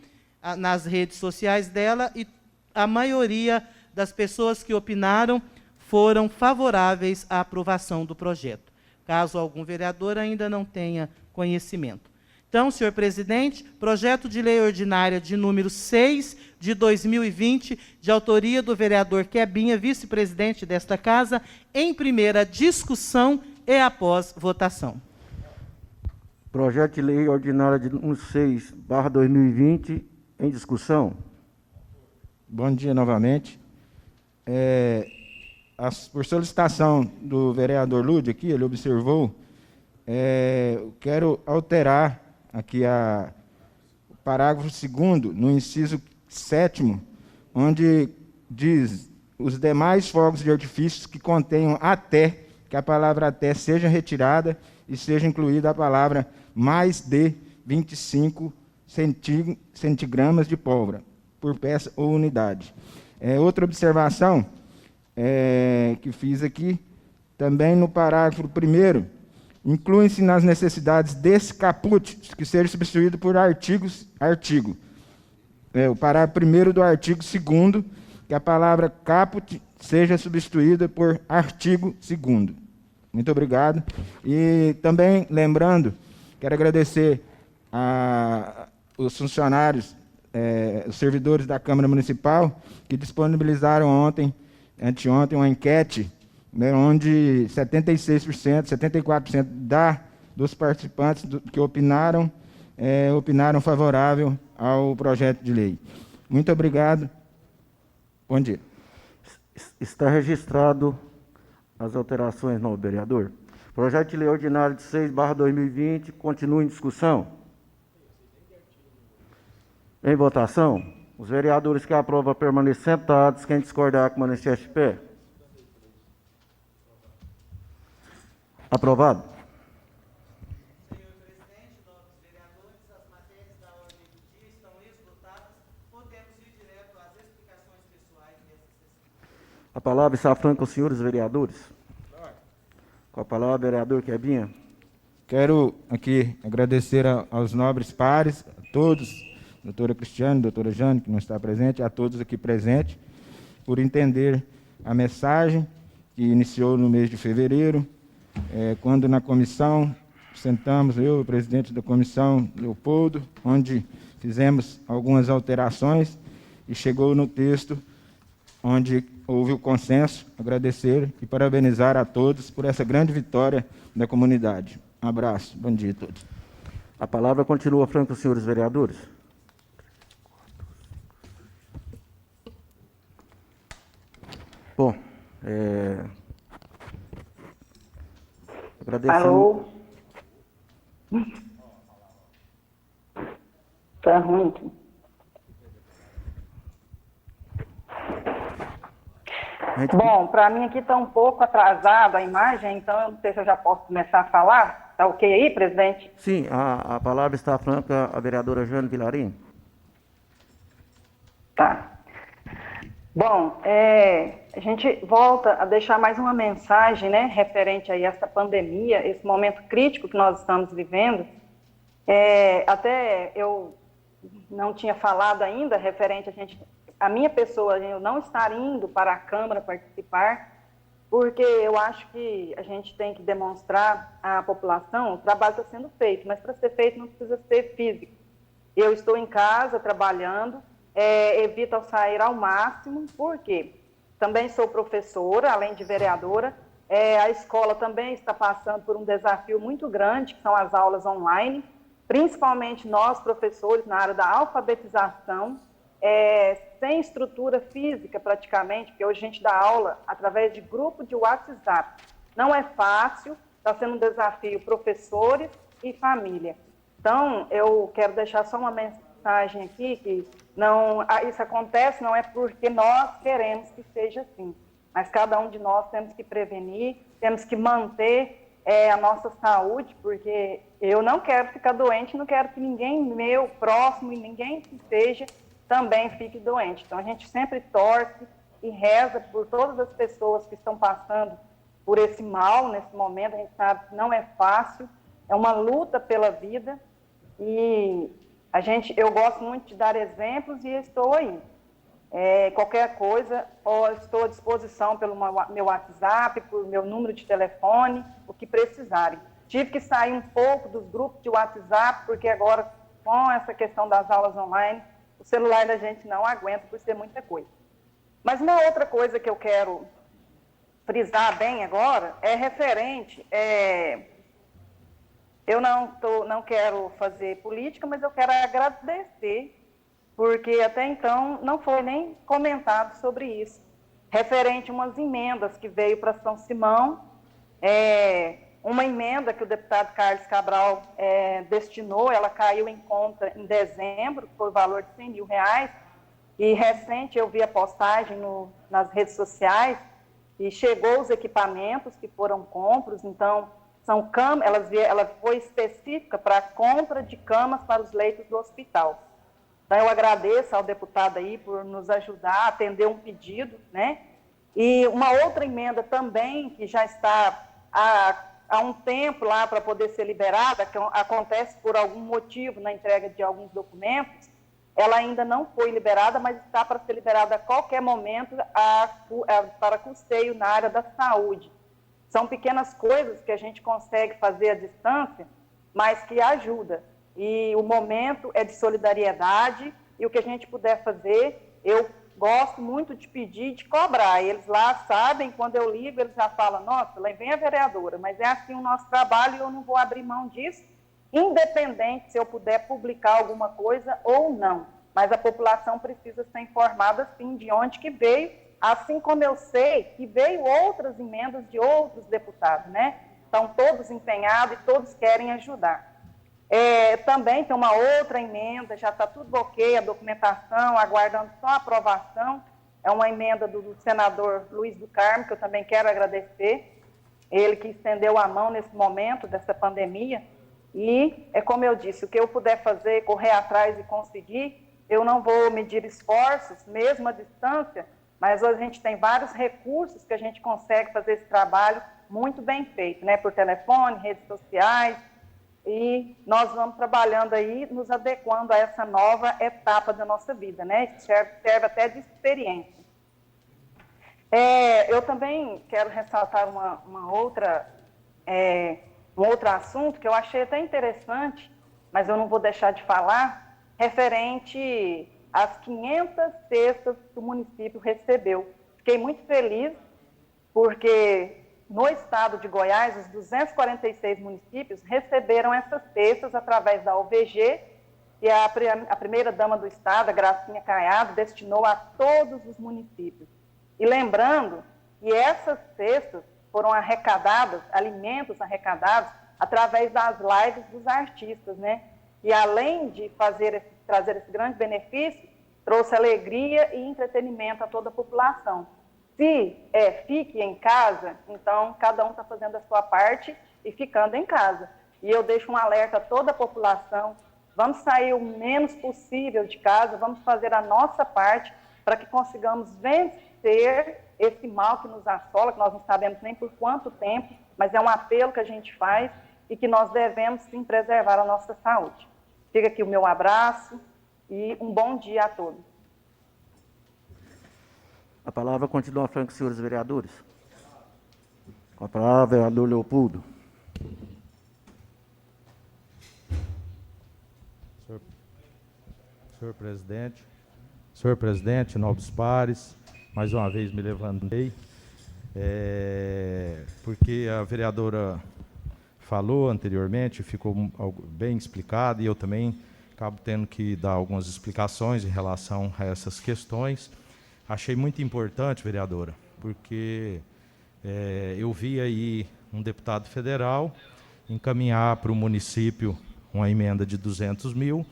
nas redes sociais dela, e a maioria das pessoas que opinaram foram favoráveis à aprovação do projeto, caso algum vereador ainda não tenha conhecimento. Então, senhor presidente, projeto de lei ordinária de número 6 de 2020, de autoria do vereador Quebinha, vice-presidente desta Casa, em primeira discussão e após votação. Projeto de lei ordinária de número 6/2020, em discussão. Bom dia novamente. Por solicitação do vereador Lúdio aqui, ele observou, eu quero alterar aqui o parágrafo 2º, no inciso 7º, onde diz: os demais fogos de artifícios que contenham até, que a palavra até seja retirada e seja incluída a palavra mais de 25 centigramas de pólvora por peça ou unidade. Outra observação que fiz aqui, também no parágrafo 1º, incluem-se nas necessidades desse caput que seja substituído por artigo. O parágrafo 1º do artigo 2º, que a palavra caput seja substituída por artigo 2º. Muito obrigado. E também, lembrando, quero agradecer os funcionários, os servidores da Câmara Municipal, que disponibilizaram anteontem, uma enquete, né, onde 76%, 74% dos participantes que opinaram favorável ao projeto de lei. Muito obrigado. Bom dia. Está registrado as alterações, não, vereador. Projeto de lei ordinário de 6/2020, continua em discussão. Em votação, os vereadores que aprovam permaneçam sentados, quem discordar permanecer de pé. Aprovado. A palavra está franca aos senhores vereadores. Com a palavra, vereador Quebinha. Quero aqui agradecer aos nobres pares, a todos, doutora Cristiane, doutora Jane, que não está presente, a todos aqui presentes, por entender a mensagem que iniciou no mês de fevereiro, quando na comissão sentamos, eu, o presidente da comissão, Leopoldo, onde fizemos algumas alterações e chegou no texto onde houve o consenso. Agradecer e parabenizar a todos por essa grande vitória da comunidade. Um abraço, bom dia a todos. A palavra continua franca aos senhores vereadores. Bom, agradecendo... Alô? Tá ruim aqui. Bom, para mim aqui está um pouco atrasada a imagem, então eu não sei se eu já posso começar a falar. Está ok aí, presidente? Sim, a palavra está franca à vereadora Jane Vilarim. Tá. Bom, a gente volta a deixar mais uma mensagem, né, referente a essa pandemia, esse momento crítico que nós estamos vivendo. Até eu não tinha falado ainda referente a minha pessoa, eu não estar indo para a Câmara participar, porque eu acho que a gente tem que demonstrar à população, o trabalho está sendo feito, mas para ser feito não precisa ser físico. Eu estou em casa trabalhando, evito ao sair ao máximo, porque também sou professora, além de vereadora, a escola também está passando por um desafio muito grande, que são as aulas online, principalmente nós, professores, na área da alfabetização, sem estrutura física praticamente, porque hoje a gente dá aula através de grupo de WhatsApp. Não é fácil, está sendo um desafio professores e família. Então, eu quero deixar só uma mensagem aqui, que isso acontece não é porque nós queremos que seja assim, mas cada um de nós temos que prevenir, temos que manter a nossa saúde, porque eu não quero ficar doente, não quero que ninguém meu, próximo, e ninguém que seja, também fique doente. Então, a gente sempre torce e reza por todas as pessoas que estão passando por esse mal nesse momento. A gente sabe que não é fácil, é uma luta pela vida e eu gosto muito de dar exemplos e estou aí. Qualquer coisa, estou à disposição pelo meu WhatsApp, por meu número de telefone, o que precisarem. Tive que sair um pouco dos grupos de WhatsApp, porque agora, com essa questão das aulas online, o celular da gente não aguenta por ser muita coisa. Mas uma outra coisa que eu quero frisar bem agora é referente... eu não quero fazer política, mas eu quero agradecer, porque até então não foi nem comentado sobre isso. Referente a umas emendas que veio para São Simão, uma emenda que o deputado Carlos Cabral destinou, ela caiu em conta em dezembro, por valor de R$100 mil, e recente eu vi a postagem nas redes sociais, e chegou os equipamentos que foram compros, então, ela foi específica para a compra de camas para os leitos do hospital. Então, eu agradeço ao deputado aí por nos ajudar a atender um pedido, né? E uma outra emenda também, que já está há um tempo lá para poder ser liberada, que acontece por algum motivo na entrega de alguns documentos, ela ainda não foi liberada, mas está para ser liberada a qualquer momento para custeio na área da saúde. São pequenas coisas que a gente consegue fazer à distância, mas que ajuda. E o momento é de solidariedade, e o que a gente puder fazer, eu gosto muito de pedir, de cobrar. Eles lá sabem, quando eu ligo, eles já falam, nossa, lá vem a vereadora, mas é assim o nosso trabalho e eu não vou abrir mão disso, independente se eu puder publicar alguma coisa ou não. Mas a população precisa ser informada, sim, de onde que veio, assim como eu sei que veio outras emendas de outros deputados, né? Estão todos empenhados e todos querem ajudar. Também tem uma outra emenda, já está tudo ok, a documentação, aguardando só a aprovação. É uma emenda do senador Luiz do Carmo, que eu também quero agradecer. Ele que estendeu a mão nesse momento dessa pandemia. E, como eu disse, o que eu puder fazer, correr atrás e conseguir, eu não vou medir esforços, mesmo à distância, mas hoje a gente tem vários recursos que a gente consegue fazer esse trabalho muito bem feito, né? Por telefone, redes sociais, e nós vamos trabalhando aí, nos adequando a essa nova etapa da nossa vida, né? Serve até de experiência. Eu também quero ressaltar um outro assunto que eu achei até interessante, mas eu não vou deixar de falar, referente às 500 cestas que o município recebeu. Fiquei muito feliz, porque no estado de Goiás, os 246 municípios receberam essas cestas através da OVG, e a primeira-dama do estado, a Gracinha Caiado, destinou a todos os municípios. E lembrando que essas cestas foram arrecadadas, alimentos arrecadados, através das lives dos artistas, né? E além de trazer esse grande benefício, trouxe alegria e entretenimento a toda a população. Se fique em casa, então cada um está fazendo a sua parte e ficando em casa. E eu deixo um alerta a toda a população, vamos sair o menos possível de casa, vamos fazer a nossa parte para que consigamos vencer esse mal que nos assola, que nós não sabemos nem por quanto tempo, mas é um apelo que a gente faz e que nós devemos sim preservar a nossa saúde. Fica aqui o meu abraço e um bom dia a todos. A palavra continua franca, senhores vereadores. Com a palavra, vereador Leopoldo. Senhor presidente, nobres pares, mais uma vez me levantei, porque a vereadora falou anteriormente, ficou bem explicado, e eu também acabo tendo que dar algumas explicações em relação a essas questões. Achei muito importante, vereadora, porque eu vi aí um deputado federal encaminhar para o município uma emenda de 200 mil,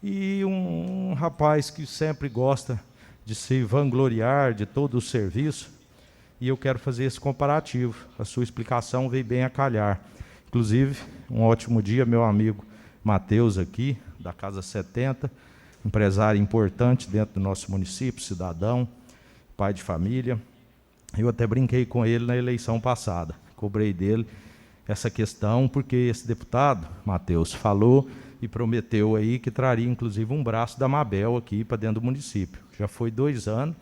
e um rapaz que sempre gosta de se vangloriar de todo o serviço, e eu quero fazer esse comparativo. A sua explicação veio bem a calhar. Inclusive, um ótimo dia, meu amigo Matheus aqui, da Casa 70, empresário importante dentro do nosso município, cidadão, pai de família. Eu até brinquei com ele na eleição passada, cobrei dele essa questão, porque esse deputado, Matheus, falou e prometeu aí que traria, inclusive, um braço da Mabel aqui para dentro do município. Já foi 2 anos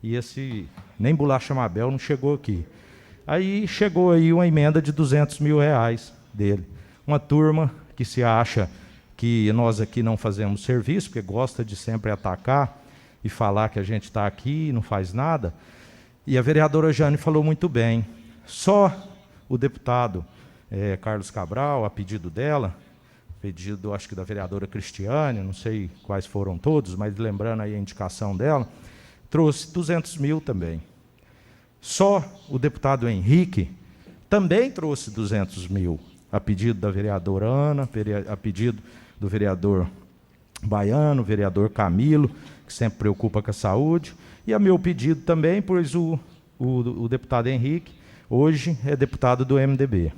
e nem bolacha Mabel não chegou aqui. Aí chegou aí uma emenda de 200 mil reais dele. Uma turma que se acha que nós aqui não fazemos serviço, porque gosta de sempre atacar e falar que a gente está aqui e não faz nada. E a vereadora Jane falou muito bem. Só o deputado Carlos Cabral, a pedido dela, pedido acho que da vereadora Cristiane, não sei quais foram todos, mas lembrando aí a indicação dela, trouxe 200 mil também. Só o deputado Henrique também trouxe 200 mil, a pedido da vereadora Ana, a pedido do vereador Baiano, vereador Camilo, que sempre preocupa com a saúde, e a meu pedido também, pois o deputado Henrique hoje é deputado do MDB.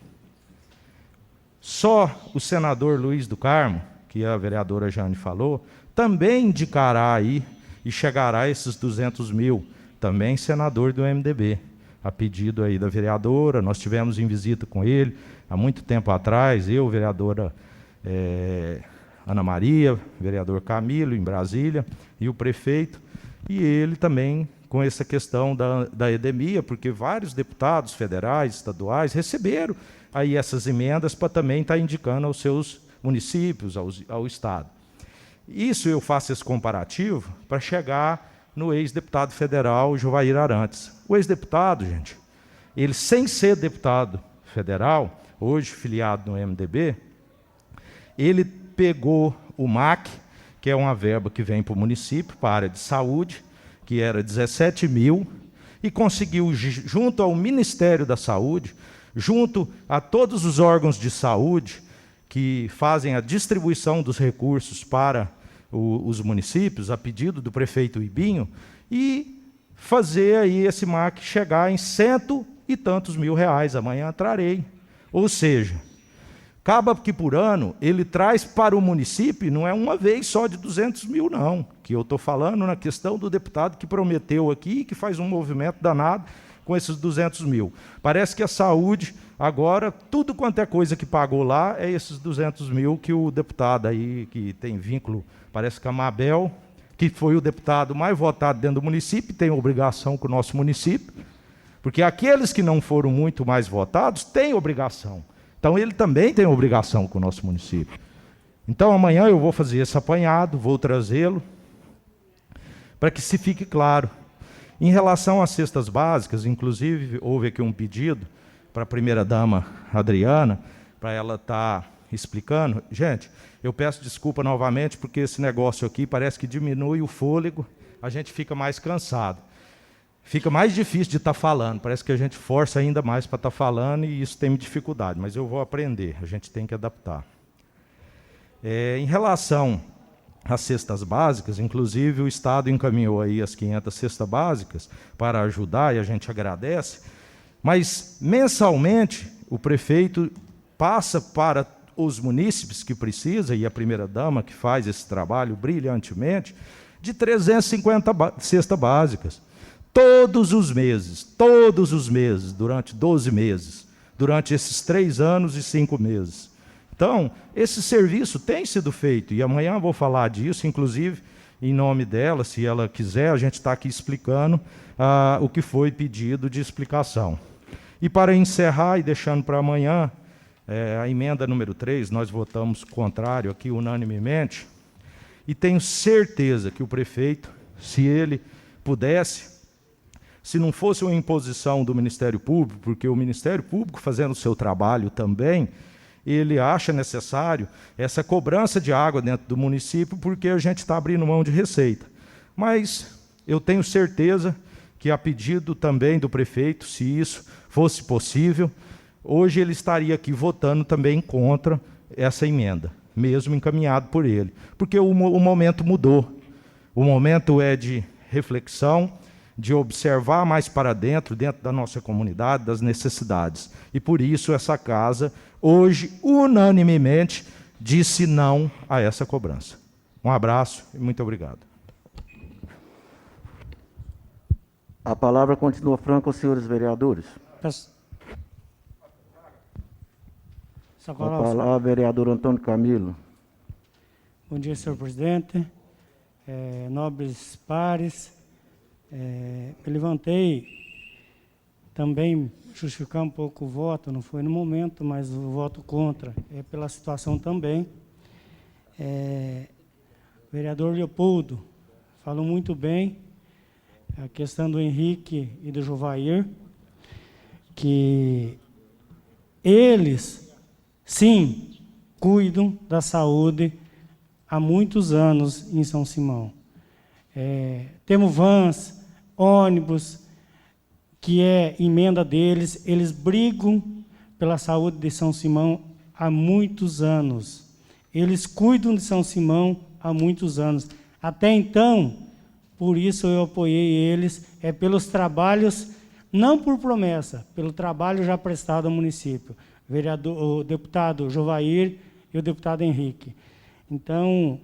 Só o senador Luiz do Carmo, que a vereadora Jane falou, também indicará aí e chegará a esses 200 mil, também senador do MDB, a pedido aí da vereadora. Nós tivemos em visita com ele há muito tempo atrás, eu, vereadora Ana Maria, vereador Camilo, em Brasília, e o prefeito, e ele também com essa questão da edemia, porque vários deputados federais, estaduais, receberam aí essas emendas para também estar indicando aos seus municípios, ao Estado. Isso eu faço esse comparativo para chegar no ex-deputado federal Jovair Arantes. O ex-deputado, gente, ele sem ser deputado federal, hoje filiado no MDB, ele pegou o MAC, que é uma verba que vem para o município, para a área de saúde, que era 17 mil, e conseguiu, junto ao Ministério da Saúde, junto a todos os órgãos de saúde que fazem a distribuição dos recursos para os municípios, a pedido do prefeito Ibinho, e fazer aí esse MAC chegar em 100 e tantos mil reais. Amanhã trarei. Ou seja, Acaba que por ano ele traz para o município, não é uma vez só de 200 mil, não. Que eu estou falando na questão do deputado que prometeu aqui e que faz um movimento danado com esses 200 mil. Parece que a saúde, agora, tudo quanto é coisa que pagou lá, é esses 200 mil que o deputado aí, que tem vínculo, parece que a Mabel, que foi o deputado mais votado dentro do município, tem obrigação com o nosso município, porque aqueles que não foram muito mais votados têm obrigação. Então, ele também tem obrigação com o nosso município. Então, amanhã eu vou fazer esse apanhado, vou trazê-lo, para que se fique claro. Em relação às cestas básicas, inclusive, houve aqui um pedido para a primeira-dama Adriana, para ela estar explicando. Gente, eu peço desculpa novamente, porque esse negócio aqui parece que diminui o fôlego, a gente fica mais cansado. Fica mais difícil de estar falando, parece que a gente força ainda mais para estar falando e isso tem dificuldade, mas eu vou aprender, a gente tem que adaptar. Em relação às cestas básicas, inclusive o Estado encaminhou aí as 500 cestas básicas para ajudar e a gente agradece, mas mensalmente o prefeito passa para os munícipes que precisam, e a primeira-dama que faz esse trabalho brilhantemente, de 350 cestas básicas. Todos os meses, durante 12 meses, durante esses 3 anos e 5 meses. Então, esse serviço tem sido feito, e amanhã eu vou falar disso, inclusive, em nome dela, se ela quiser, a gente está aqui explicando o que foi pedido de explicação. E para encerrar, e deixando para amanhã, a emenda número 3, nós votamos contrário aqui unanimemente, e tenho certeza que o prefeito, se ele pudesse, se não fosse uma imposição do Ministério Público, porque o Ministério Público, fazendo o seu trabalho também, ele acha necessário essa cobrança de água dentro do município, porque a gente está abrindo mão de receita. Mas eu tenho certeza que, a pedido também do prefeito, se isso fosse possível, hoje ele estaria aqui votando também contra essa emenda, mesmo encaminhado por ele. Porque o momento mudou. O momento é de reflexão, de observar mais para dentro da nossa comunidade, das necessidades. E por isso essa casa, hoje, unanimemente, disse não a essa cobrança. Um abraço e muito obrigado. A palavra continua franca aos senhores vereadores. Com a palavra, vereador Antônio Camilo. Bom dia, senhor presidente, nobres pares. Me levantei também justificar um pouco o voto, não foi no momento, mas o voto contra é pela situação também. Vereador Leopoldo falou muito bem a questão do Henrique e do Jovair, que eles, sim, cuidam da saúde há muitos anos em São Simão. Temos vans, ônibus, que é emenda deles, eles brigam pela saúde de São Simão há muitos anos. Eles cuidam de São Simão há muitos anos. Até então, por isso eu apoiei eles, pelos trabalhos, não por promessa, pelo trabalho já prestado ao município. O deputado Jovair e o deputado Henrique. Então,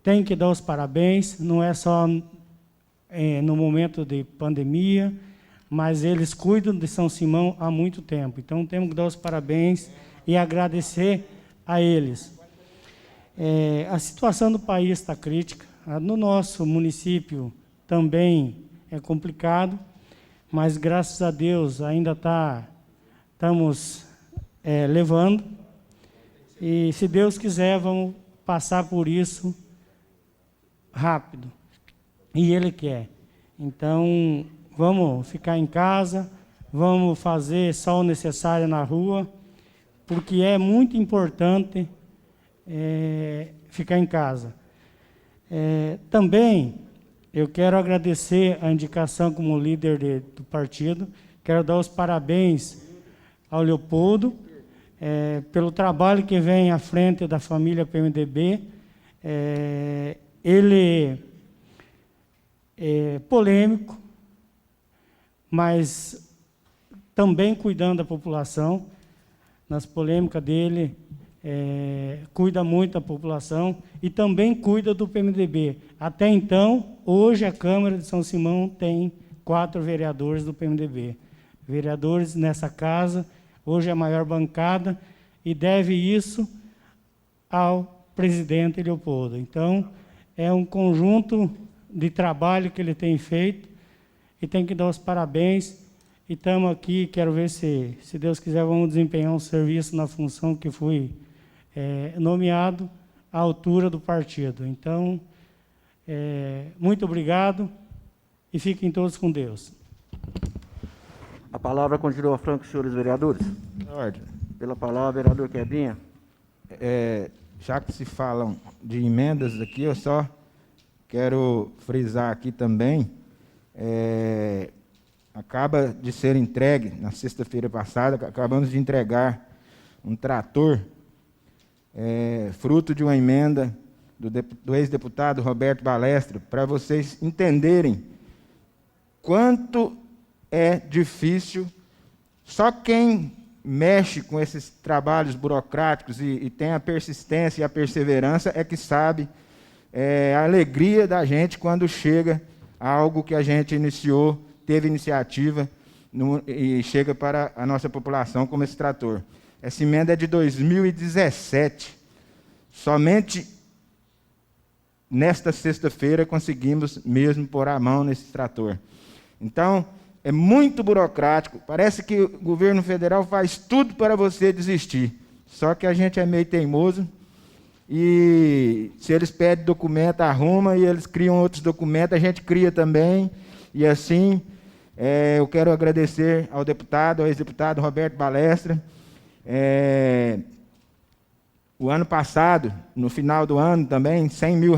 tem que dar os parabéns, não é só no momento de pandemia, mas eles cuidam de São Simão há muito tempo. Então, temos que dar os parabéns e agradecer a eles. A situação do país está crítica. No nosso município também é complicado, mas, graças a Deus, ainda estamos levando. E, se Deus quiser, vamos passar por isso rápido. E Ele quer. Então, vamos ficar em casa, vamos fazer só o necessário na rua, porque é muito importante ficar em casa. Também, eu quero agradecer a indicação como líder do partido, quero dar os parabéns ao Leopoldo, pelo trabalho que vem à frente da família PMDB. Ele é polêmico, mas também cuidando da população. Nas polêmicas dele, cuida muito da população e também cuida do PMDB. Até então, hoje a Câmara de São Simão tem 4 vereadores do PMDB. Vereadores nessa casa, hoje é a maior bancada, e deve isso ao presidente Leopoldo. Então, é um conjunto de trabalho que ele tem feito, e tem que dar os parabéns. E estamos aqui, quero ver se Deus quiser, vamos desempenhar um serviço na função que fui nomeado à altura do partido. Então, muito obrigado e fiquem todos com Deus. A palavra continua franca, senhores vereadores. Ordem. Pela palavra, vereador Quebinha. Já que se falam de emendas aqui, eu só quero frisar aqui também, acaba de ser entregue, na sexta-feira passada, acabamos de entregar um trator, fruto de uma emenda do ex-deputado Roberto Balestra, para vocês entenderem quanto é difícil. Só quem mexe com esses trabalhos burocráticos e tem a persistência e a perseverança é que sabe a alegria da gente quando chega a algo que a gente iniciou, teve iniciativa e chega para a nossa população como esse trator. Essa emenda é de 2017. Somente nesta sexta-feira conseguimos mesmo pôr a mão nesse trator. Então, é muito burocrático. Parece que o governo federal faz tudo para você desistir. Só que a gente é meio teimoso. E se eles pedem documento, arruma, e eles criam outros documentos, a gente cria também. E assim, eu quero agradecer ao ex-deputado Roberto Balestra. O ano passado, no final do ano também, R$100 mil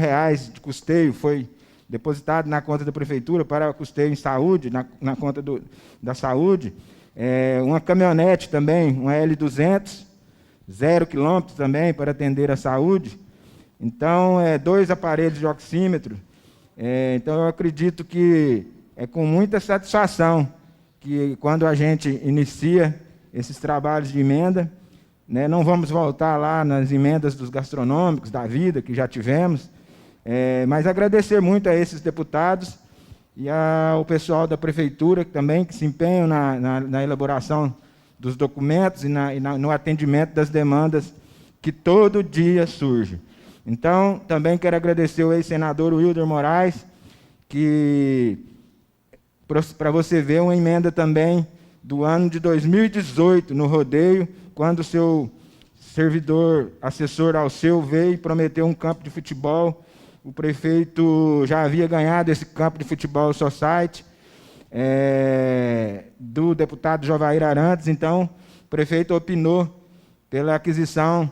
de custeio foi depositado na conta da prefeitura para custeio em saúde, na conta da saúde. Uma caminhonete também, uma L200, 0 quilômetros também para atender a saúde. Então, 2 aparelhos de oxímetro. Então, eu acredito que é com muita satisfação que, quando a gente inicia esses trabalhos de emenda, não vamos voltar lá nas emendas dos gastronômicos da vida, que já tivemos, mas agradecer muito a esses deputados e ao pessoal da prefeitura também, que se empenham na elaboração dos documentos e no atendimento das demandas que todo dia surgem. Então, também quero agradecer ao ex-senador Wilder Moraes, que, para você ver, uma emenda também do ano de 2018, no rodeio, quando o seu servidor, assessor Alceu, veio e prometeu um campo de futebol. O prefeito já havia ganhado esse campo de futebol society, do deputado Jovair Arantes. Então, o prefeito opinou pela aquisição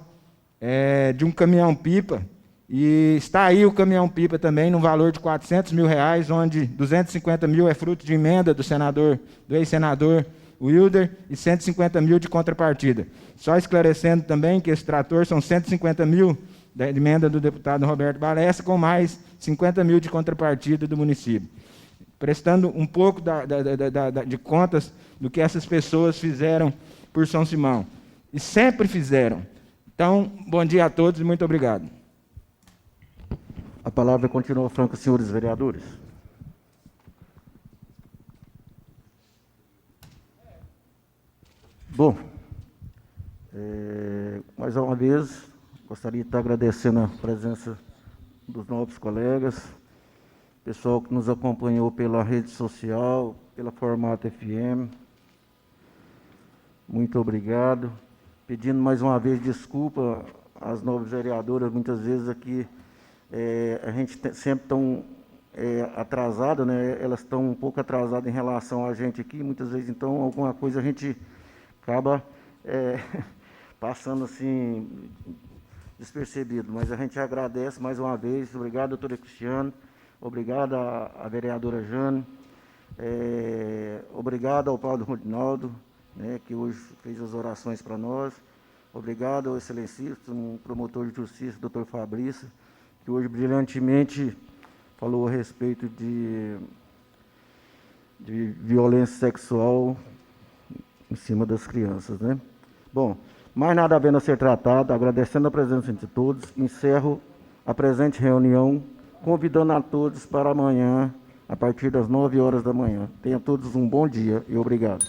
de um caminhão-pipa, e está aí o caminhão-pipa também, no valor de R$400 mil, onde 250 mil é fruto de emenda do ex-senador Wilder, e 150 mil de contrapartida. Só esclarecendo também que esse trator são 150 mil da emenda do deputado Roberto Balestra, com mais 50 mil de contrapartida do município. Prestando um pouco de contas do que essas pessoas fizeram por São Simão. E sempre fizeram. Então, bom dia a todos e muito obrigado. A palavra continua franca, senhores vereadores. Bom, mais uma vez, gostaria de estar agradecendo a presença dos novos colegas, pessoal que nos acompanhou pela rede social, pela Formato FM. Muito obrigado. Pedindo mais uma vez desculpa às novas vereadoras, muitas vezes aqui a gente sempre tão atrasado, né? Elas estão um pouco atrasadas em relação a gente aqui, muitas vezes, então, alguma coisa a gente acaba passando assim despercebido, mas a gente agradece mais uma vez. Obrigado, doutora Cristiane, obrigado à vereadora Jane, obrigado ao Paulo Ronaldo, né, que hoje fez as orações para nós, obrigado ao excelentíssimo promotor de justiça, doutor Fabrício, que hoje brilhantemente falou a respeito de violência sexual em cima das crianças, né? Bom, Mais nada havendo a ser tratado, agradecendo a presença de todos, encerro a presente reunião, convidando a todos para amanhã, a partir das 9 horas da manhã. Tenham todos um bom dia e obrigado.